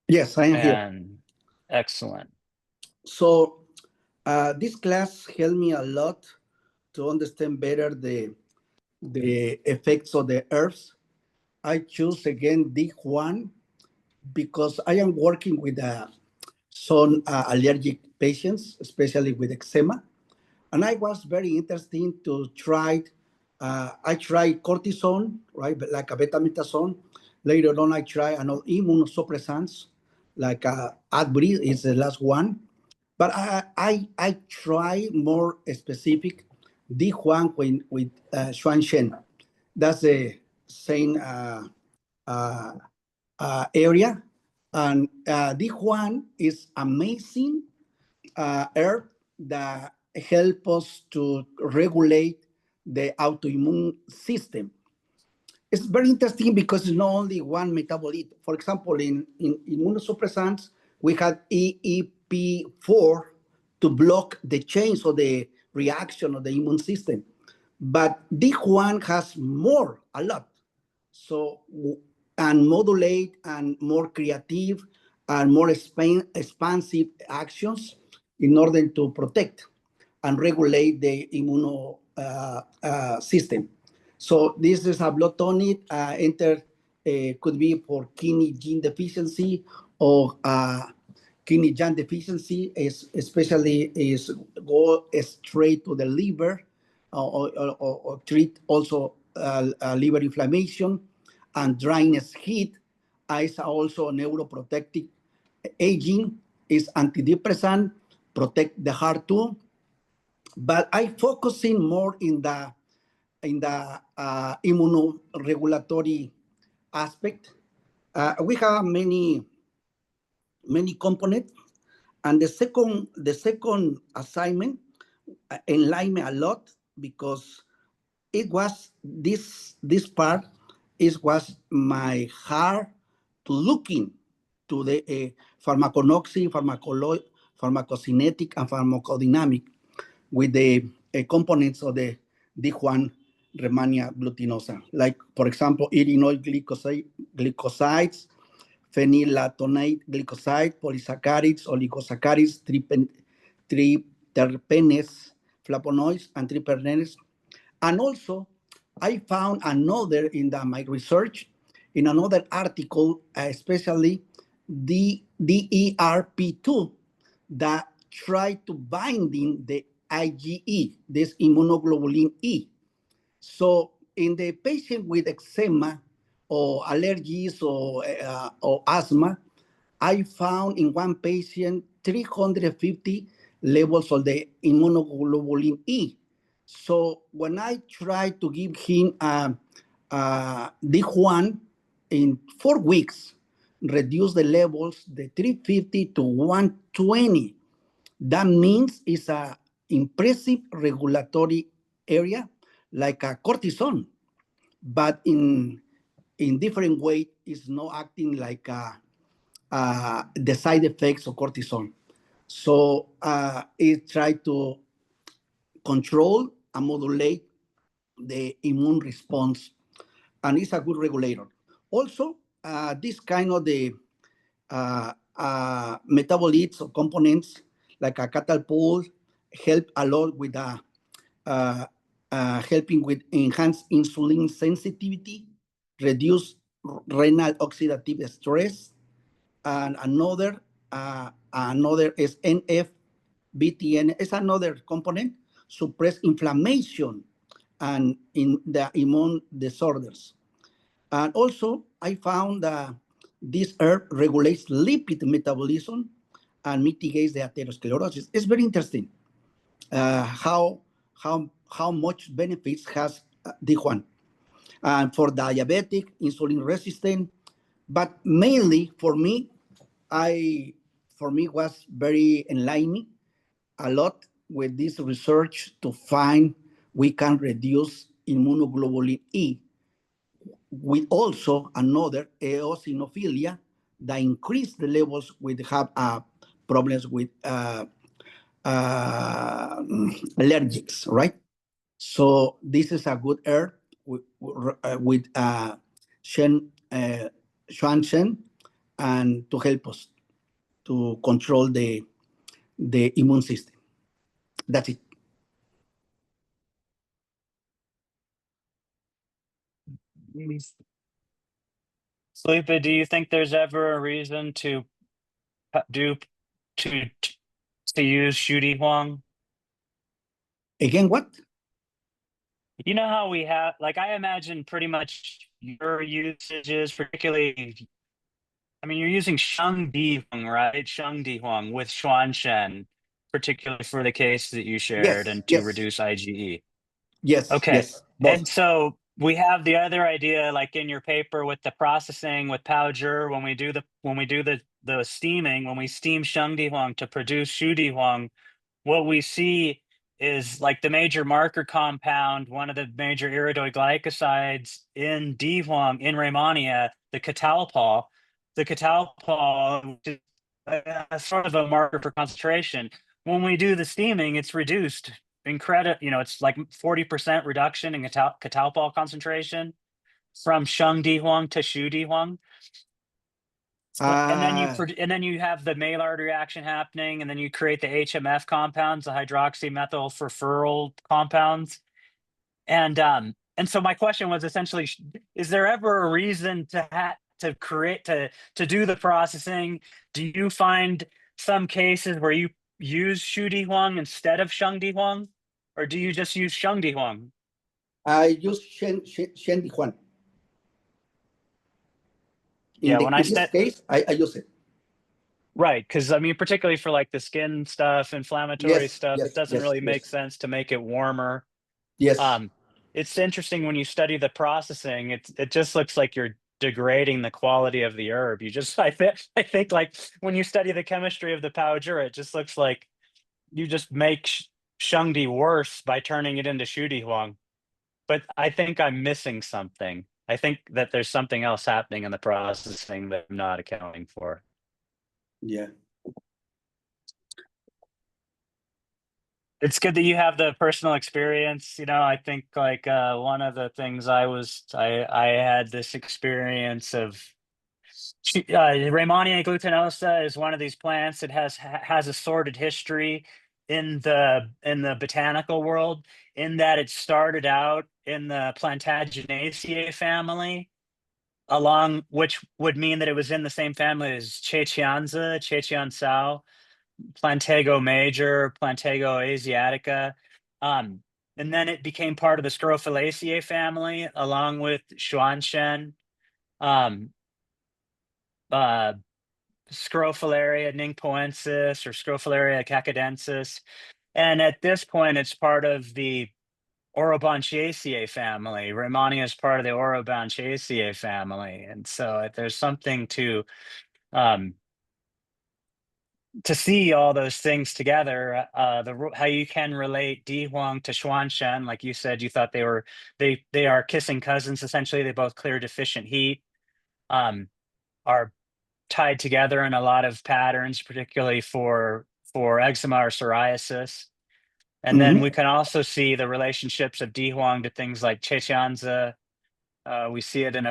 Yes, I am here. And excellent. So this class helped me a lot to understand better the effects of the herbs. I choose again D1 because I am working with some allergic patients, especially with eczema. And I was very interested to try, I tried cortisone, right, like a betamethasone. Later on, I tried another immunosuppressants, like Adbry is the last one. But I try more specific D1 with Xuan Shen. That's the same area. And D1 is amazing herb that help us to regulate the autoimmune system. It's very interesting because it's not only one metabolite. For example, in immunosuppressants, we had EEP4 to block the change of the reaction of the immune system. But D1 has more, a lot. So, and modulate and more creative and more expansive actions in order to protect and regulate the immune system. So this is a blood tonic, enter could be for kidney gene deficiency or kidney gene deficiency, especially is go straight to the liver or treat also liver inflammation and dryness heat. Is also neuroprotective aging, is antidepressant, protect the heart too. But I focusing more in the immunoregulatory aspect. We have many components, and the second assignment enlightened me a lot because it was this part was my heart to looking to the pharmacognosy, pharmacocinetic, and pharmacodynamic with the components of the D1 Rehmannia glutinosa, like, for example, ethanoid glycosides, phenylalanine glycoside, polysaccharides, oligosaccharides, triterpenes, flavonoids, and terpenes. And also, I found another my research, in another article, especially the DERP2, that try to binding the IgE, this immunoglobulin E. So in the patient with eczema or allergies or asthma, I found in one patient 350 levels of the immunoglobulin E. So when I tried to give him D1 in 4 weeks, reduce the levels, the 350 to 120. That means it's a impressive regulatory area, like a cortisone, but in different way. It's not acting like the side effects of cortisone. So it tried to control and modulate the immune response, and it's a good regulator. Also, this kind of the metabolites or components like a catalpol help a lot with helping with enhanced insulin sensitivity, reduce renal oxidative stress, and another is NF-BTN is another component, suppress inflammation and in the immune disorders. And also, I found that this herb regulates lipid metabolism and mitigates the atherosclerosis. It's very interesting how much benefits has this one. And for diabetic, insulin resistant, but mainly for me was very enlightening a lot with this research to find we can reduce immunoglobulin E with also another eosinophilia that increase the levels with have problems with allergics, right? So this is a good herb with Shen Shen, and to help us to control the immune system. That's it. Felipe, do you think there's ever a reason to do to use Shudi Huang? Again, what? You know how we have, like, I imagine pretty much your usages, particularly, I mean, you're using Sheng Di Huang, right? Sheng Di Huang with Xuan Shen, particularly for the case that you shared Yes, and to yes, reduce IgE. yes, Okay. yes, And both. so we have the other idea, like in your paper with the processing with Paoger, when we do the steaming, when we steam Sheng Di Huang to produce Shu Di Huang, what we see is like the major marker compound, one of the major iridoid glycosides in D Huang, in Rehmannia, the catalpol. The catalpol is sort of a marker for concentration. When we do the steaming, it's reduced incredible. It's like 40% reduction in catalpol concentration from Sheng Di Huang to Shu Di Huang. And then you have the Maillard reaction happening, and then you create the HMF compounds, the hydroxymethylfurfuryl compounds. And and so my question was essentially, is there ever a reason to create to do the processing? Do you find some cases where you use Shu Di Huang instead of Sheng Di Huang, or do you just use Sheng Di Huang? I use Shen Di Huan. Yeah, In this case, I use it. right, because I mean, particularly for like the skin stuff, inflammatory Yes, stuff, it yes, doesn't yes, really make yes, sense to make it warmer. yes. It's interesting when you study the processing, it just looks like you're degrading the quality of the herb. You just I think like when you study the chemistry of the powder, it just looks like you just make Shengdi worse by turning it into Shudi Huang. But I think I'm missing something. I think that there's something else happening in the processing that I'm not accounting for. Yeah. It's good that you have the personal experience. You know, I think like one of the things I had this experience of Rehmannia glutinosa is one of these plants. It has a sordid history in the botanical world, in that it started out in the Plantaginaceae family, along which would mean that it was in the same family as Chechianza, Chechiansao, Plantago major, Plantago asiatica. And then it became part of the Scrophulaceae family, along with Xuanshen, um, uh, Scrophularia ningpoensis or Scrophularia cacadensis. And at this point, it's part of the Orobanchaceae family. Rehmannia is part of the Orobanchaceae family. And so there's something um, to see all those things together, how you can relate Di Huang to Xuanshen, like you said, you thought they are kissing cousins. Essentially, they both clear deficient heat, are tied together in a lot of patterns, particularly for eczema or psoriasis. And then we can also see the relationships of Di Huang to things like Chechianza. We see it in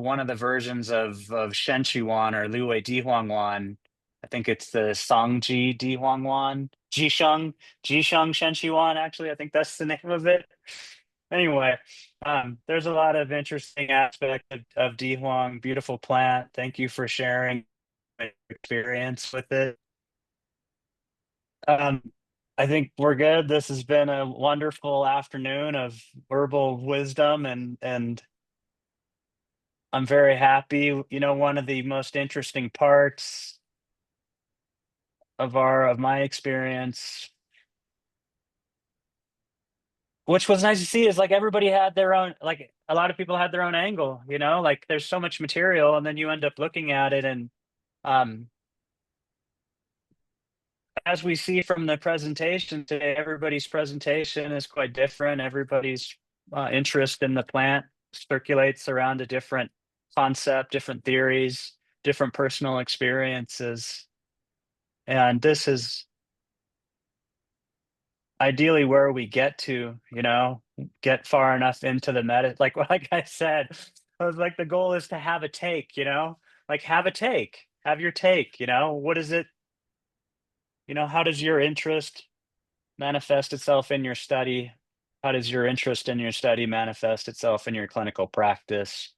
one of the versions of Shen Wan or Liwei Di Huang Wan. I think it's the Sangji Di Huang Wan, Jisheng Shen Wan, actually. I think that's the name of it. Anyway, there's a lot of interesting aspects of Di Huang, beautiful plant. Thank you for sharing my experience with it. Um, I think we're good. This has been a wonderful afternoon of herbal wisdom, and I'm very happy. You know, one of the most interesting parts of my experience, which was nice to see, is like everybody had their own, like a lot of people had their own angle, you know, like there's so much material and then you end up looking at it, and um as we see from the presentation today, everybody's presentation is quite different. Everybody's interest in the plant circulates around a different concept, different theories, different personal experiences. And this is ideally where we get to, you know, get far enough into the meta. Like I said, I was like, the goal is to have a take, you know, like have your take, you know, what is it, you know, how does your interest manifest itself in your study? How does your interest in your study manifest itself in your clinical practice?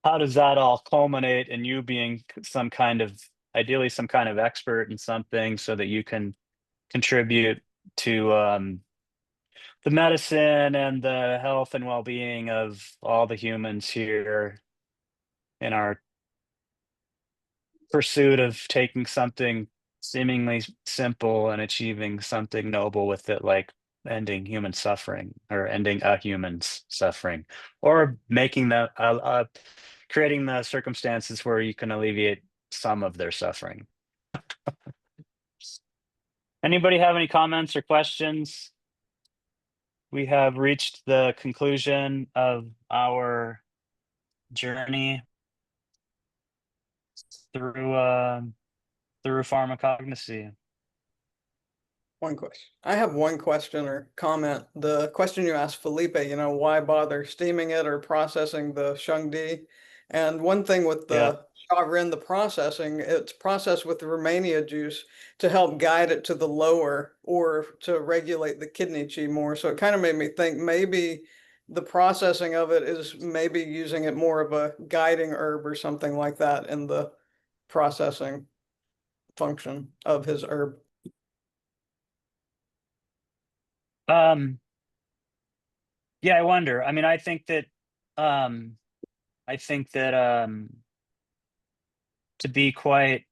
How does that all culminate in you being ideally some kind of expert in something, so that you can contribute to the medicine and the health and well-being of all the humans here in our pursuit of taking something seemingly simple and achieving something noble with it, like ending human suffering or ending a human's suffering, or creating the circumstances where you can alleviate some of their suffering. Anybody have any comments or questions? We have reached the conclusion of our journey through pharmacognosy. One question. I have one question or comment. The question you asked Felipe, you know, why bother steaming it or processing the Shengdi? And one thing with the Chagrin, the processing, it's processed with the Romania juice to help guide it to the lower or to regulate the kidney qi more. So it kind of made me think maybe the processing of it is maybe using it more of a guiding herb or something like that in the processing function of his herb. Yeah, I wonder. I mean, um, I think that to be quite,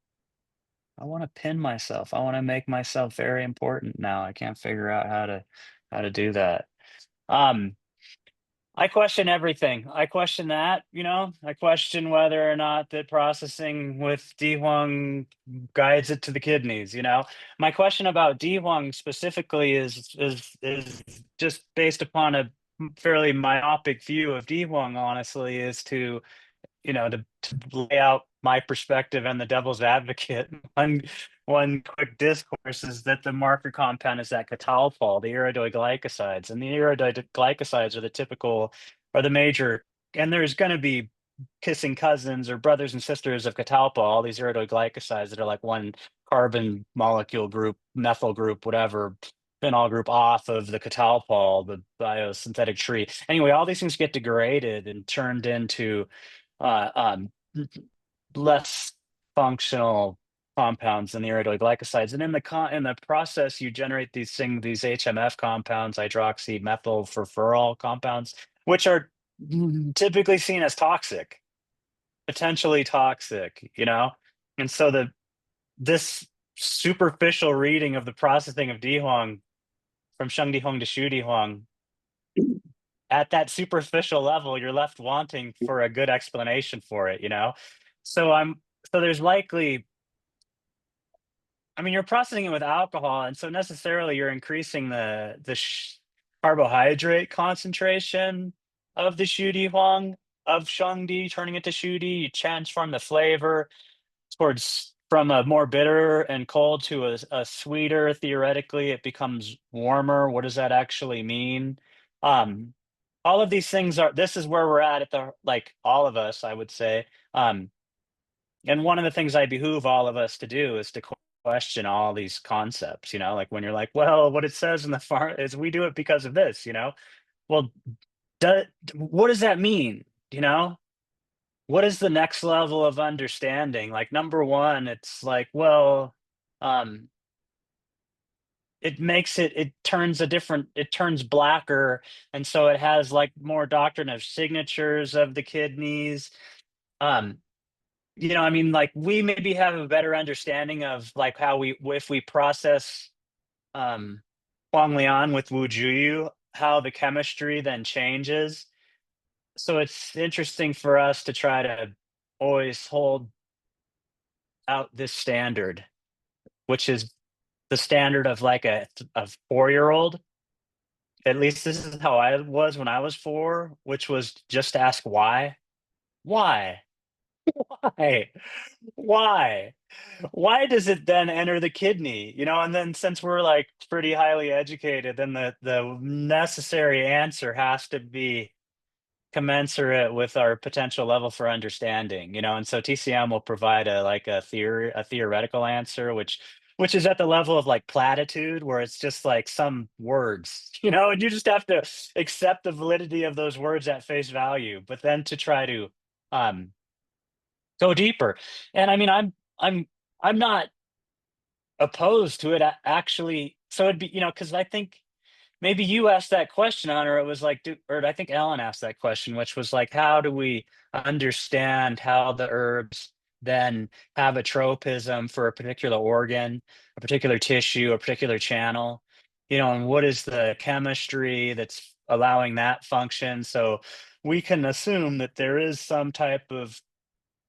I want to pin myself. I want to make myself very important now. I can't figure out how to do that. Um, I question everything. I question that, I question whether or not that processing with D-Huang guides it to the kidneys. My question about D-Huang specifically is just based upon a fairly myopic view of D-Huang, honestly, is to lay out my perspective and the devil's advocate. One quick discourse is that the marker compound is that catalpol, the iridoid glycosides, and the iridoid glycosides are the major, and there's going to be kissing cousins or brothers and sisters of catalpol, all these iridoid glycosides that are like one carbon molecule group, methyl group, whatever, phenol group off of the catalpol, the biosynthetic tree. Anyway, all these things get degraded and turned into uh, um, less functional compounds than the iridoid glycosides. And in the process, you generate these HMF compounds, hydroxy methyl furfural compounds, which are typically seen as toxic, potentially toxic. And so this superficial reading of the processing of Dihuang from Sheng Dihuang to Shu Dihuang, at that superficial level, you're left wanting for a good explanation for it. So there's likely, I mean, you're processing it with alcohol, and so necessarily you're increasing the carbohydrate concentration of the Shu Dihuang of Shengdi, turning it to Shu Di. You transform the flavor towards from a more bitter and cold to a sweeter. Theoretically, it becomes warmer. What does that actually mean? Um, all of these things this is where we're at the, like, all of us, I would say. And one of the things I behoove all of us to do is to question all these concepts, like when you're like, well, what it says in the far is we do it because of this. Well, what does that mean? What is the next level of understanding? Like, number one, it's like, well, um, it turns blacker, and so it has like more doctrine of signatures of the kidneys. Um, I mean, like, we maybe have a better understanding of like how if we process Huang Lian with Wu Juyu, how the chemistry then changes. So it's interesting for us to try to always hold out this standard, which is the standard of like a 4-year-old. At least this is how I was when I was 4, which was just ask why. Why? Why? Why? Why does it then enter the kidney? And then since we're like pretty highly educated, then the necessary answer has to be commensurate with our potential level for understanding. And so TCM will provide a theoretical answer, which is at the level of like platitude, where it's just like some words, and you just have to accept the validity of those words at face value, but then to try to um go deeper. And I mean, I'm not opposed to it actually. So it'd be, because I think maybe you asked that question, or it was like, or I think Ellen asked that question, which was like, how do we understand how the herbs then have a tropism for a particular organ, a particular tissue, a particular channel, and what is the chemistry that's allowing that function? So we can assume that there is some type of,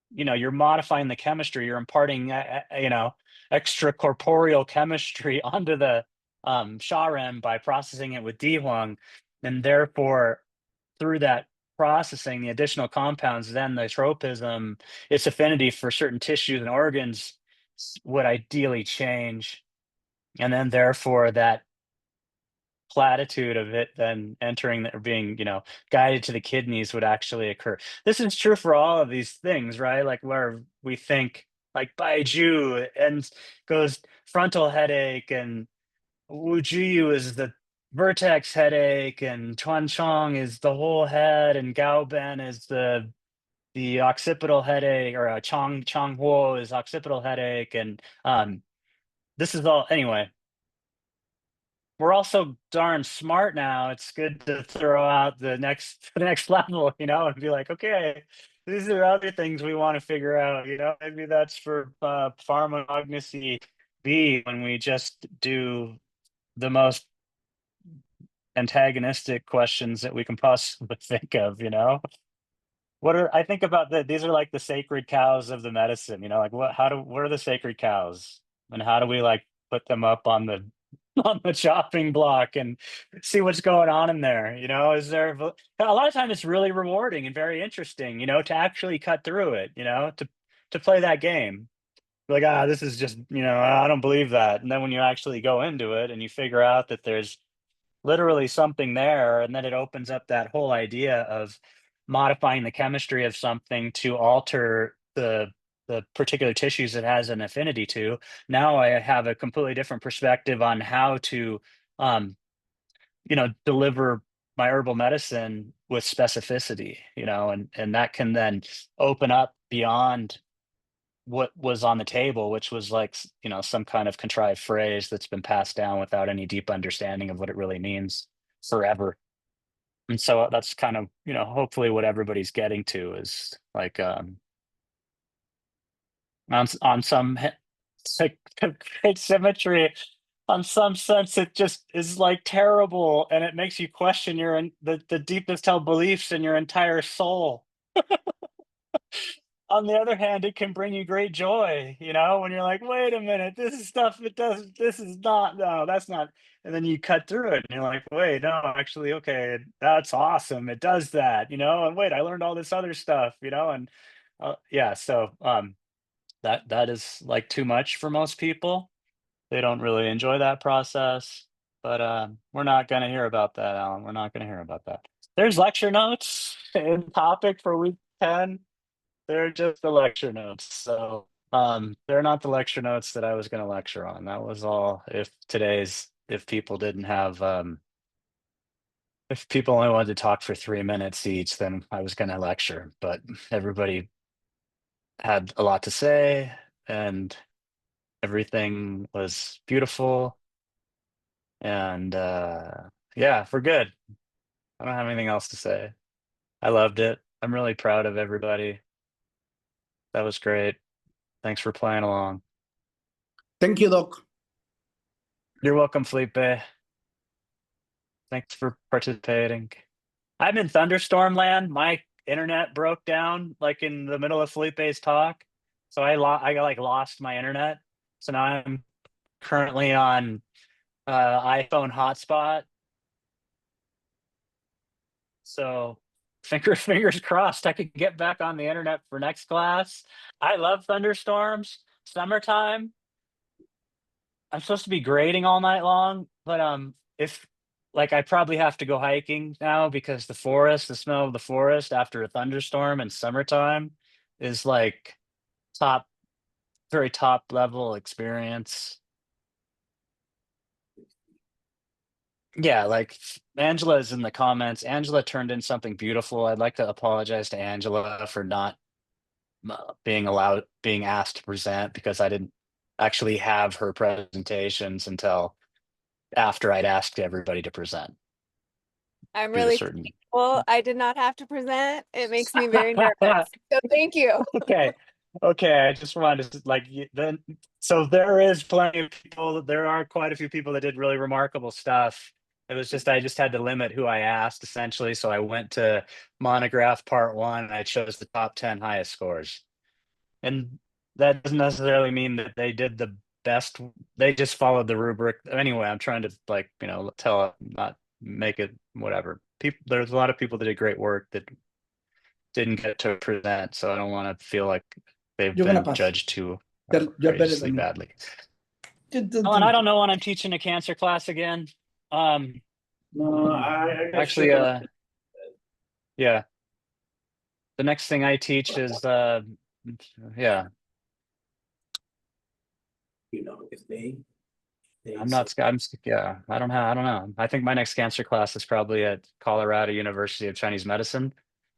you're modifying the chemistry, you're imparting, extracorporeal chemistry onto the Sharem by processing it with Dihuang, and therefore through that processing, the additional compounds, then the tropism, its affinity for certain tissues and organs would ideally change, and then therefore that platitude of it then entering or being guided to the kidneys would actually occur. This is true for all of these things, right? Like where we think like Baiju and goes frontal headache, and Wujiu is the vertex headache, and Chuan Chong is the whole head, and Gao Ben is the occipital headache, or Chong Huo is occipital headache, and this is all anyway. We're all so darn smart now. It's good to throw out the next level, and be like, okay, these are other things we want to figure out. Maybe that's for Pharmacognosy B, when we just do the most antagonistic questions that we can possibly think of. I think about these are like the sacred cows of the medicine. Like what are the sacred cows, and how do we like put them up on the on the chopping block and see what's going on in there? Is there a lot of time it's really rewarding and very interesting, to actually cut through it, to play that game. Like, this is just, I don't believe that. And then when you actually go into it and you figure out that there's literally something there, and then it opens up that whole idea of modifying the chemistry of something to alter the particular tissues it has an affinity to. Now I have a completely different perspective on how to deliver my herbal medicine with specificity, and that can then open up beyond what was on the table, which was like, some kind of contrived phrase that's been passed down without any deep understanding of what it really means forever. And so that's kind of, hopefully what everybody's getting to is like, on some it's like great symmetry. On some sense, it just is like terrible, and it makes you question the deepest held beliefs in your entire soul. On the other hand, it can bring you great joy, when you're like, wait a minute, this is stuff it does, this is not, no, that's not. And then you cut through it and you're like, wait, no, actually, okay, that's awesome. It does that, and wait, I learned all this other stuff, and yeah, so that is like too much for most people. They don't really enjoy that process, but we're not going to hear about that, Alan. We're not going to hear about that. There's lecture notes in topic for week 10. They're just the lecture notes. So they're not the lecture notes that I was going to lecture on. That was all if people didn't have if people only wanted to talk for 3 minutes each, then I was going to lecture. But everybody had a lot to say, and everything was beautiful. And yeah, we're good. I don't have anything else to say. I loved it. I'm really proud of everybody. That was great. Thanks for playing along. Thank you, Doc. You're welcome, Felipe. Thanks for participating. I'm in thunderstorm land. My internet broke down like in the middle of Felipe's talk, so I like lost my internet. So now I'm currently on iPhone hotspot. So fingers crossed I could get back on the internet for next class. I love thunderstorms. Summertime. I'm supposed to be grading all night long, but if like I probably have to go hiking now because the smell of the forest after a thunderstorm in summertime is like top, very top level experience. Yeah, like Angela is in the comments. Angela turned in something beautiful. I'd like to apologize to Angela for not being asked to present, because I didn't actually have her presentations until after I'd asked everybody to present. I'm Do a really certain thankful I did not have to present. It makes me very nervous. So thank you. Okay. I just wanted to then. So there is plenty of people. There are quite a few people that did really remarkable stuff. It was just I just had to limit who I asked essentially. So I went to monograph part 1 and I chose the top 10 highest scores. And that doesn't necessarily mean that they did the best. They just followed the rubric. Anyway, I'm trying to not make it whatever. There's a lot of people that did great work that didn't get to present, so I don't want to feel like they've You're gonna been pass. judged too You're better outrageously than me. badly. Oh, and I don't know when I'm teaching a cancer class again. No, I Actually, yeah. The next thing I teach is yeah. if they I'm not, yeah, I don't know. I think my next cancer class is probably at Colorado University of Chinese Medicine.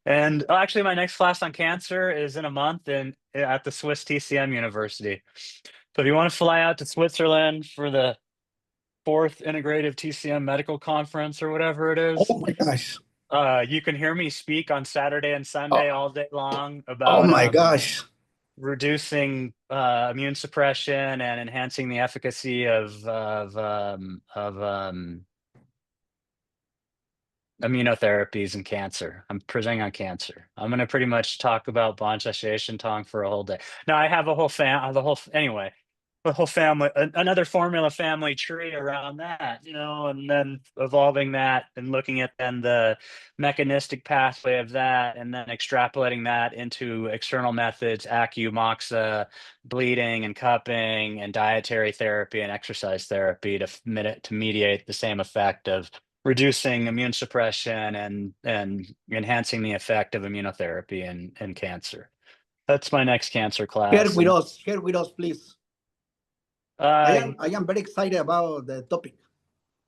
And actually, my next class on cancer is in a month at the Swiss TCM University. So if you want to fly out to Switzerland for the fourth integrative TCM medical conference or whatever it is, Oh my gosh. you can hear me speak on Saturday and Sunday Oh, all day long oh about my gosh. reducing immune suppression and enhancing the efficacy of immunotherapies in cancer. I'm presenting on cancer. I'm going to pretty much talk about Bancha Tong for a whole day. Now I have a whole anyway, the whole family, another formula family tree around that, and then evolving that and looking at then the mechanistic pathway of that, and then extrapolating that into external methods, moxa, bleeding and cupping, and dietary therapy and exercise therapy to mediate the same effect of reducing immune suppression and enhancing the effect of immunotherapy in cancer. That's my next cancer class. Share with us, please. Uh, I am very excited about the topic.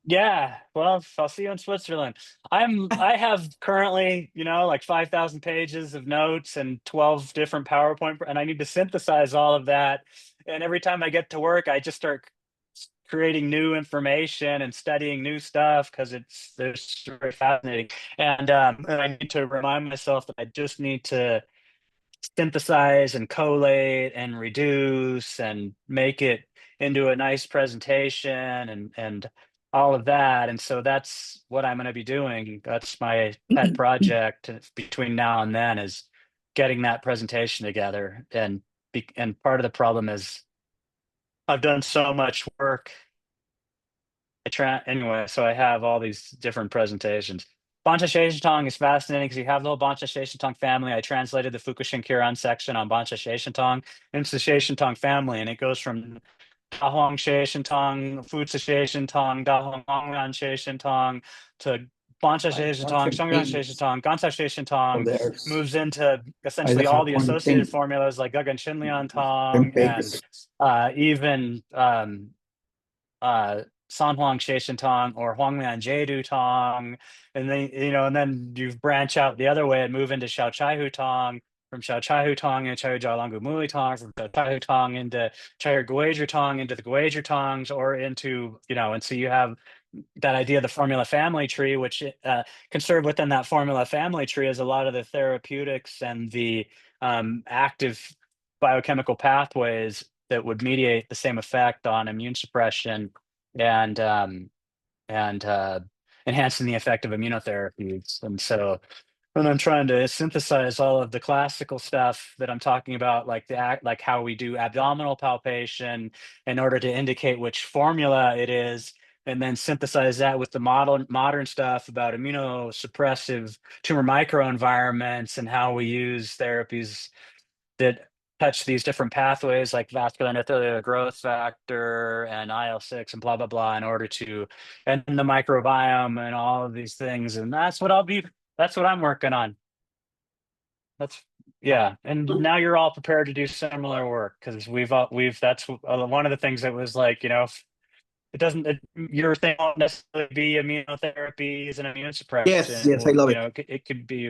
yeah, well, I'll see you in Switzerland. I have currently, like 5,000 pages of notes and 12 different PowerPoint, and I need to synthesize all of that. And every time I get to work, I just start creating new information and studying new stuff because they're very fascinating. And I need to remind myself that I just need to synthesize and collate and reduce and make it into a nice presentation and all of that. And so that's what I'm going to be doing. That's my pet project between now and then, is getting that presentation together. And part of the problem is I've done so much work. Anyway, so I have all these different presentations. Bancha Tong is fascinating because you have the whole Bancha Tong family. I translated the Fukushin Kiran section on Bancha Tong into the Tong family, and it goes from Da Huang Tong, Futsu Tong, Da Huang Hongran Tong to Bancha Tong, Shangran Tong, Gansa Of Tong, the herbs. moves into I essentially all have the only associated formulas like Gagan Shinlian 10 Tong and pages. even San Huang Sheshan Tong or Huanglian Jedu Tong. And then you branch out the other way and move into Xiao Chai Hu Tong, from Xiao Chai Hu Tong and Chai Jialangu Muli Tong, from Xiao Chai Hu Tong into Chai Guizhi Tong, into the Guizhi Tongs, or into, and so you have that idea of the formula family tree, which conserved within that formula family tree is a lot of the therapeutics and the active biochemical pathways that would mediate the same effect on immune suppression and enhancing the effect of immunotherapies. And so when I'm trying to synthesize all of the classical stuff that I'm talking about, like like how we do abdominal palpation in order to indicate which formula it is, and then synthesize that with the modern stuff about immunosuppressive tumor microenvironments and how we use therapies that touch these different pathways like vascular endothelial growth factor and IL-6 and blah, blah, blah, in order to, and the microbiome and all of these things. And that's what I'm working on. Yeah. And now you're all prepared to do similar work because that's one of the things that was like, your thing won't necessarily be immunotherapies and immune Yes, suppression. yes, I love it. It could be.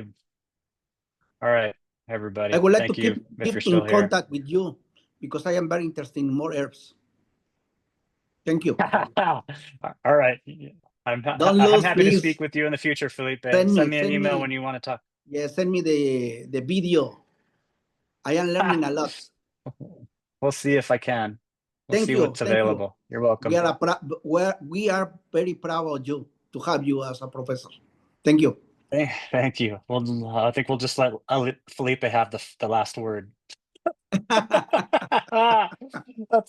All right, I everybody. would like to Thank you if you're keep in still here. contact with you because I am very interested in more herbs. Thank you. All right. I'm Don't I'm lose, happy to speak please. with you in the future, Felipe. Send Send me, me an send email me. when you want to talk. Yeah, send me the video. I am learning a lot. We'll see if I can. We'll Thank see you. what's Thank you. available. You're welcome. We are very proud of you to have you as a professor. Thank you. Thank you. Well, I think we'll just let Felipe have the last word. That's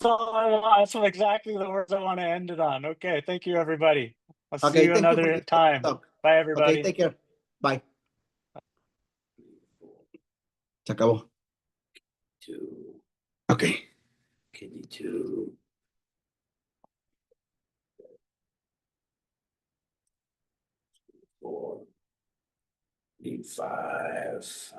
all I want. That's exactly the words I want to end it on. Okay. Thank you, everybody. I'll see Okay, you thank you for another the time. talk. Bye, Okay, everybody. take care. Bye. Se acabó. Okay. KD2. 4, 5.